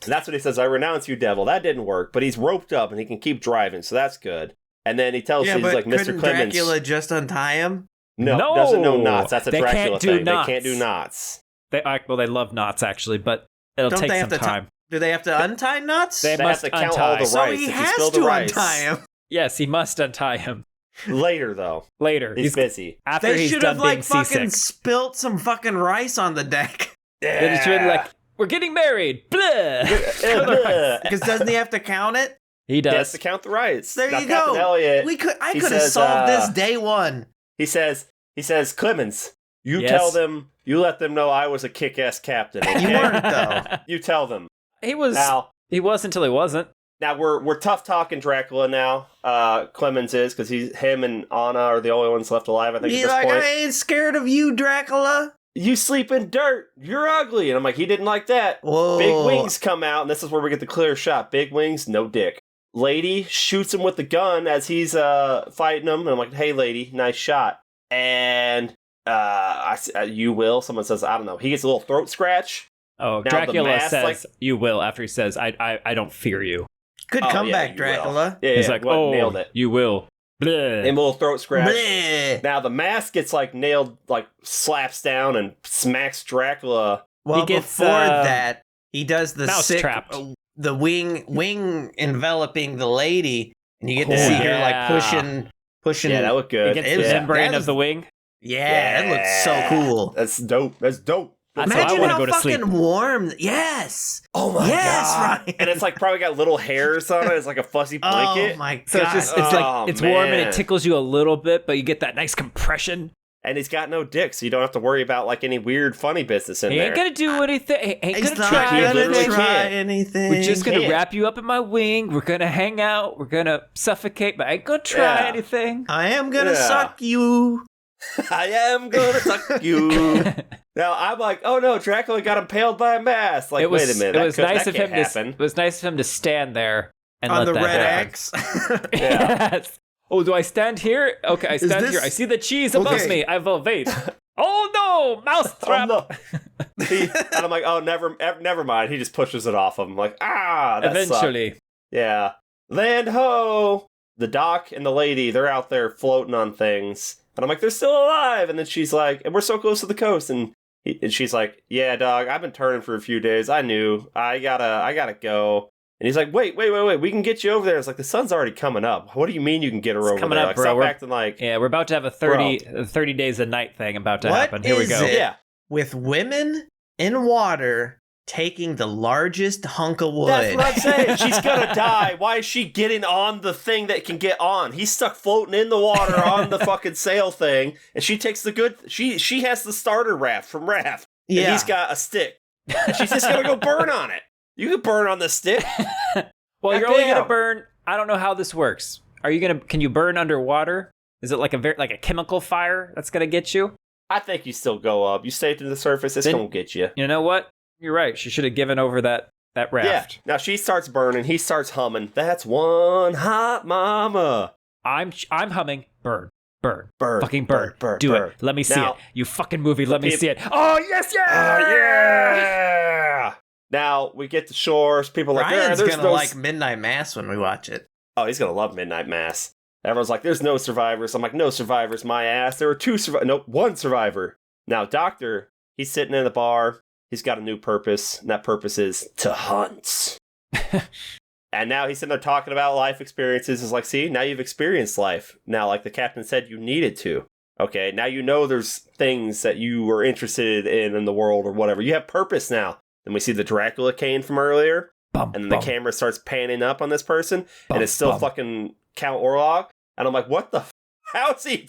That's what he says. I renounce you, devil. That didn't work, but he's roped up and he can keep driving, so that's good. And then he tells Yeah, he's but like, Mr. couldn't Clemens. Dracula just untie him? No, No! doesn't know knots. That's a They Dracula can't do thing. knots. They can't do knots. They love knots actually, but it'll Don't take they some have to time. Do they have to untie knots? They They must have to count untie. all the so rice. he If you has spill the to rice. untie him. Yes, he must untie him Later, though. later. He's busy. After They he's should done have being like fucking seasick. spilt some fucking rice on the deck. Then it's really like, we're getting married. Blah. Because doesn't he have to count it? He He does. has to count the rice. There Now, you Captain go. Elliot, I he could have says, solved this day one. He says, Clemens, you Yes. tell them, you let them know I was a kick-ass captain. Okay? You weren't, though. You tell them. He was until he wasn't. Now we're tough talking Dracula now. Clemens is because him and Anna are the only ones left alive. I think He's at this like, point. I ain't scared of you, Dracula. You sleep in dirt. You're ugly. And I'm like, he didn't like that. Whoa. Big wings come out, and this is where we get the clear shot. Big wings, no dick. Lady shoots him with the gun as he's fighting him, and I'm like, hey, lady, nice shot. And you will. Someone says, I don't know. He gets a little throat scratch. Oh, Now the Dracula mask, says like- you will after he says I don't fear you. Good Oh, comeback, you Dracula. will. Yeah, He's yeah, like, well, oh, nailed it. you will. Bleh. And a little throat scratch. Bleh. Now the mask gets like nailed, like slaps down and smacks Dracula. Well, He gets, before that, he does the mouse sick, trapped. the wing enveloping the lady, and you get to Oh, see her yeah. like pushing. Yeah, that looked He good. gets It the was- membrane that of was- the wing. Yeah, that looks so cool. That's dope. That's dope. That's how I Imagine want to how go to fucking sleep. warm. Yes. Oh my Yes, god! Ryan. And it's like probably got little hairs on it. It's like a fuzzy blanket. Oh my god. So it's just it's Oh, like it's warm and man. it tickles you a little bit, but you get that nice compression. And he's got no dick, so you don't have to worry about like any weird funny business in He there. ain't gonna do anything. He ain't He's gonna not try gonna literally anything. try can't. anything. We're just gonna can't. wrap you up in my wing. We're gonna hang out. We're gonna suffocate, but I ain't gonna try Yeah. anything. I am gonna Yeah. suck you. I am gonna suck you. Now I'm like, oh no, Dracula got impaled by a mast. Like, wait a minute, it was nice of him to stand there and on let the that red happen. X. Yes. Oh, do I stand here? Okay, I stand here. I see the cheese above me. I will wait. Oh no, mouse trap! Oh, no. And I'm like, oh, never mind. He just pushes it off him. I'm like, that eventually. Sucked. Yeah. Land ho! The doc and the lady, they're out there floating on things. And I'm like, they're still alive. And then she's like, and we're so close to the coast. And she's like, yeah, dog, I've been turning for a few days. I knew. I gotta go. And he's like, wait. We can get you over there. It's like, the sun's already coming up. What do you mean you can get her over coming there? Up, like, bro. stop acting like... Yeah, we're about to have a 30 days a night thing about to happen. Here we go. It with women in water taking the largest hunk of wood? That's what I'm saying. She's gonna die. Why is she getting on the thing that can get on? He's stuck floating in the water on the fucking sail thing, and she takes the good... She has the starter raft from Raft, and he's got a stick. And she's just gonna go burn on it. You can burn on the stick. Well, you're only gonna burn... I don't know how this works. Can you burn underwater? Is it like a chemical fire that's gonna get you? I think you still go up. You stay to the surface, it's gonna get you. You know what? You're right. She should have given over that raft. Yeah. Now she starts burning. He starts humming. That's one hot mama. I'm humming. Burn. Fucking burn. Do it. Let me see it. You fucking movie. Let me see it. Oh yes, yeah. Yeah. Now we get to shores. People are like, Ryan's gonna like Midnight Mass when we watch it. Oh, he's gonna love Midnight Mass. Everyone's like, there's no survivors. I'm like, no survivors, my ass. There were one survivor. Now, Doctor, he's sitting in the bar. He's got a new purpose, and that purpose is to hunt. And now he's sitting there talking about life experiences. It's like, see, now you've experienced life. Now, like the captain said, you needed to. Okay, now you know there's things that you were interested in the world or whatever. You have purpose now. Then we see the Dracula cane from earlier, and then the camera starts panning up on this person, and it's still fucking Count Orlok. And I'm like, what the How's he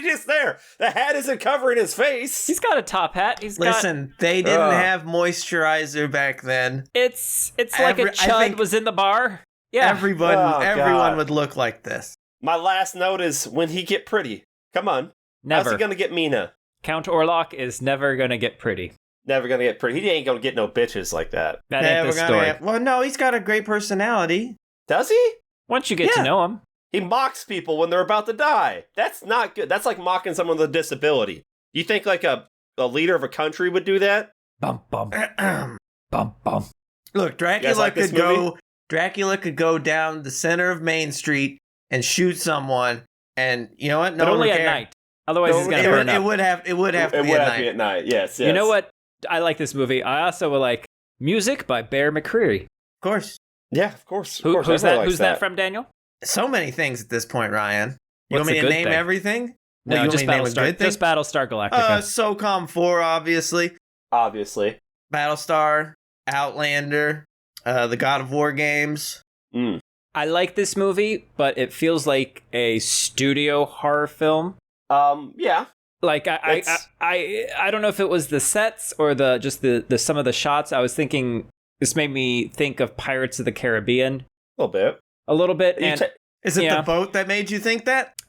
just there? The hat isn't covering his face. He's got a top hat. They didn't have moisturizer back then. It's like a chud was in the bar. Yeah. Everyone would look like this. My last note is, when he get pretty? Come on. Never. How's he gonna get Mina? Count Orlok is never gonna get pretty. Never gonna get pretty. He ain't gonna get no bitches like that. That ain't the story. Well, no, he's got a great personality. Does he? Once you get to know him. He mocks people when they're about to die. That's not good. That's like mocking someone with a disability. You think like a leader of a country would do that? Bum bum. Bum bum. Look, Dracula could go down the center of Main Street and shoot someone, and you know what? No, but only at night. Otherwise, he's gonna burn up. It would have to be at night. Yes. You know what? I like this movie. I also like music by Bear McCreary. Of course. Yeah, of course. Who's that? Who's that from, Daniel? So many things at this point, Ryan. You want me to name everything? No, just Battlestar Galactica. SOCOM 4, obviously. Battlestar, Outlander, the God of War games. I like this movie, but it feels like a studio horror film. Yeah. Like I don't know if it was the sets or the some of the shots. I was thinking this made me think of Pirates of the Caribbean. A little bit. Is it the boat that made you think that?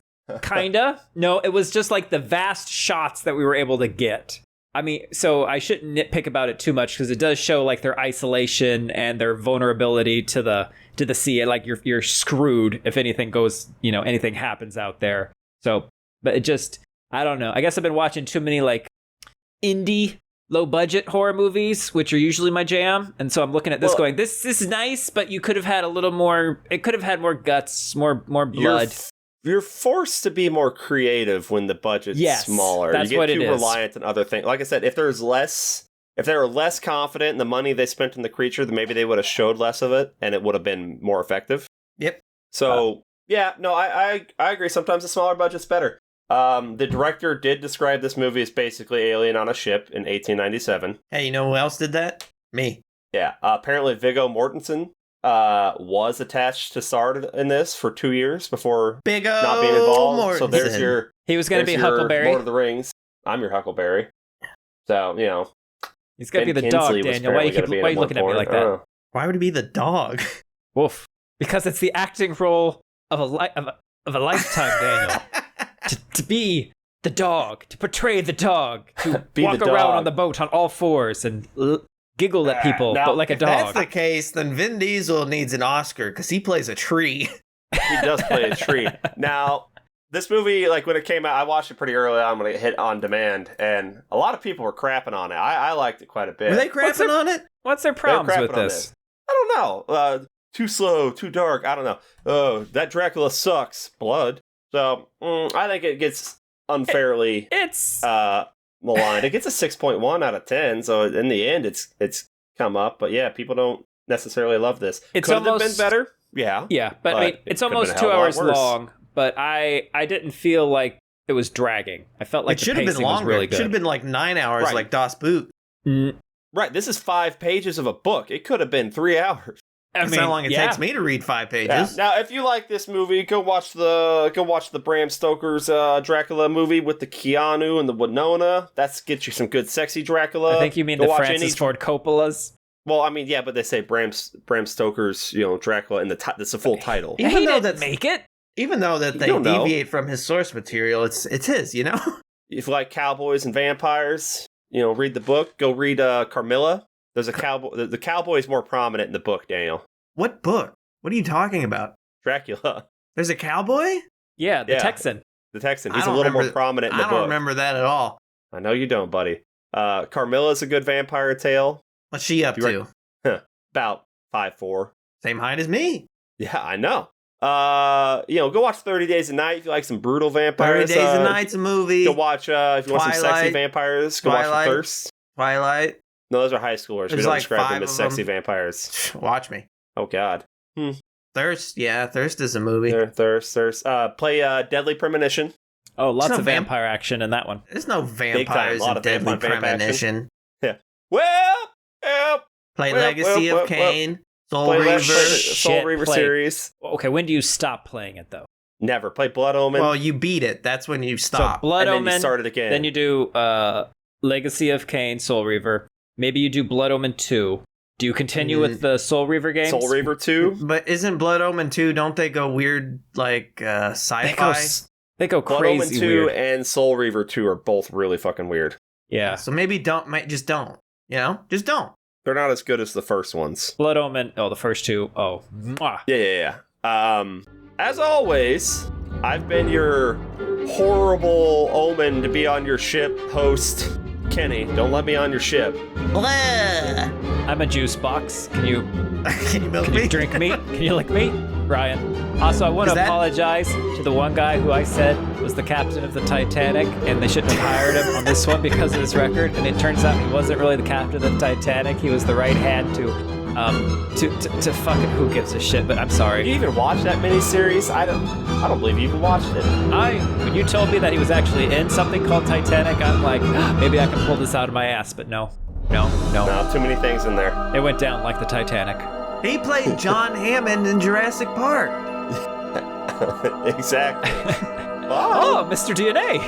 Kinda. No, it was just like the vast shots that we were able to get. I mean, so I shouldn't nitpick about it too much because it does show like their isolation and their vulnerability to the sea. Like you're screwed if anything goes, anything happens out there. So, but it just, I don't know. I guess I've been watching too many like indie low budget horror movies, which are usually my jam. And so I'm looking at this going, this is nice, but you could have had a little more, it could have had more guts, more blood. You're forced to be more creative when the budget's smaller. That's you get what too it is. reliant on other things. Like I said, if they were less confident in the money they spent in the creature, then maybe they would have showed less of it and it would have been more effective. Yep. So, I agree. Sometimes the smaller budget's better. The director did describe this movie as basically Alien on a ship in 1897. Hey, you know who else did that? Me. Yeah. Apparently Viggo Mortensen was attached to star in this for 2 years before not being involved. So there's he was going to be Huckleberry. Lord of the Rings. I'm your Huckleberry. So, he's going to be the dog, Daniel. Why are you looking at me like that? Why would he be the dog? Woof. Because it's the acting role of a lifetime, Daniel. To be the dog, to portray the dog, to Be walk the around dog. on the boat on all fours and giggle at people, now, but like a If that's dog. the case, then Vin Diesel needs an Oscar because he plays a tree. He does play a tree. Now, this movie, like when it came out, I watched it pretty early on when it hit on demand, and a lot of people were crapping on it. I liked it quite a bit. Were they crapping on it? What's their They were problems crapping with on this? I don't know. Too slow, too dark. I don't know. Oh, that Dracula sucks. Blood. So I think it gets unfairly It's maligned. It gets a 6.1 out of 10. So in the end, it's come up. But yeah, people don't necessarily love this. It's Could it have almost- been better? Yeah. yeah, but I mean, But it's it could've almost been a 2 hell of a lot hours worse. long. But I didn't feel like it was dragging. I felt like It should the have been pacing was longer. really It should good. have been like 9 hours, Right. like Das Boot. Right. This is 5 pages of a book. It could have been 3 hours. That's how long it takes me to read 5 Yeah. pages. Now, if you like this movie, go watch the Bram Stoker's Dracula movie with the Keanu and the Winona. That's get you some good sexy Dracula. I think you mean Go the watch Francis any- Ford Coppola's. Well, I mean, yeah, but they say Bram Stoker's, Dracula in that's the full title. Even he though didn't that's- make it. Even though that they You don't know. deviate from his source material, it's his, you know? If you like cowboys and vampires, read the book. Go read Carmilla. There's a cowboy. The cowboy is more prominent in the book, Daniel. What book? What are you talking about? Dracula, There's a cowboy? Yeah, the Yeah. Texan. the Texan. I He's a don't little more remember- prominent in the I book. don't remember that at all. I know you don't, buddy. Carmilla's a good vampire tale. What's she up You to? About 5'4". Same height as me. Yeah, I know. Go watch 30 Days a Night if you like some brutal 30 vampires. Days a Night's a movie. Go watch, if you want some sexy Twilight. vampires, go watch Twilight. The Thirst. Twilight. No, those are high schoolers. We There's don't like describe 5 them as of sexy them. vampires. Watch me. Oh, God. Thirst. Yeah, Thirst is a movie. Thirst. Play Deadly Premonition. Oh, lots no of vamp- vampire action in that one. There's no time. vampires A lot in of Deadly vamp action. Premonition. Well, Play Well, Legacy well, of Cain. Soul play Reaver. Soul Shit, Reaver play. series. Okay, when do you stop playing it though? Never. Play Blood Omen. Well, you beat it. That's when you So stop. Blood and then Omen. you start it again. Then you do Legacy of Cain, Soul Reaver. Maybe you do Blood Omen 2. Do you continue with the Soul Reaver games? Soul Reaver 2. But isn't Blood Omen 2, don't they go weird, like sci-fi? They go Blood crazy Omen 2 weird. and Soul Reaver 2 are both really fucking weird. Yeah. So maybe just don't. Just don't. They're not as good as the first ones. Blood Omen. Oh, the first two. Oh. Mwah. Yeah. As always, I've been your horrible omen to be on your ship host, Kenny. Don't let me on your ship. I'm a juice box. Can you Can you milk Can me? you drink me? Can you lick me? Ryan. Also, I want Is to that- apologize to the one guy who I said was the captain of the Titanic, and they shouldn't have hired him on this one because of his record. And it turns out he wasn't really the captain of the Titanic. He was the right hand to fucking who gives a shit. But I'm Did sorry. you even watch that miniseries? I don't believe you even watched it. When you told me that he was actually in something called Titanic, I'm like, maybe I can pull this out of my ass. But no. No, too many things in there. It went down like the Titanic. He played John Hammond in Jurassic Park. Exactly. Oh, Mr. DNA.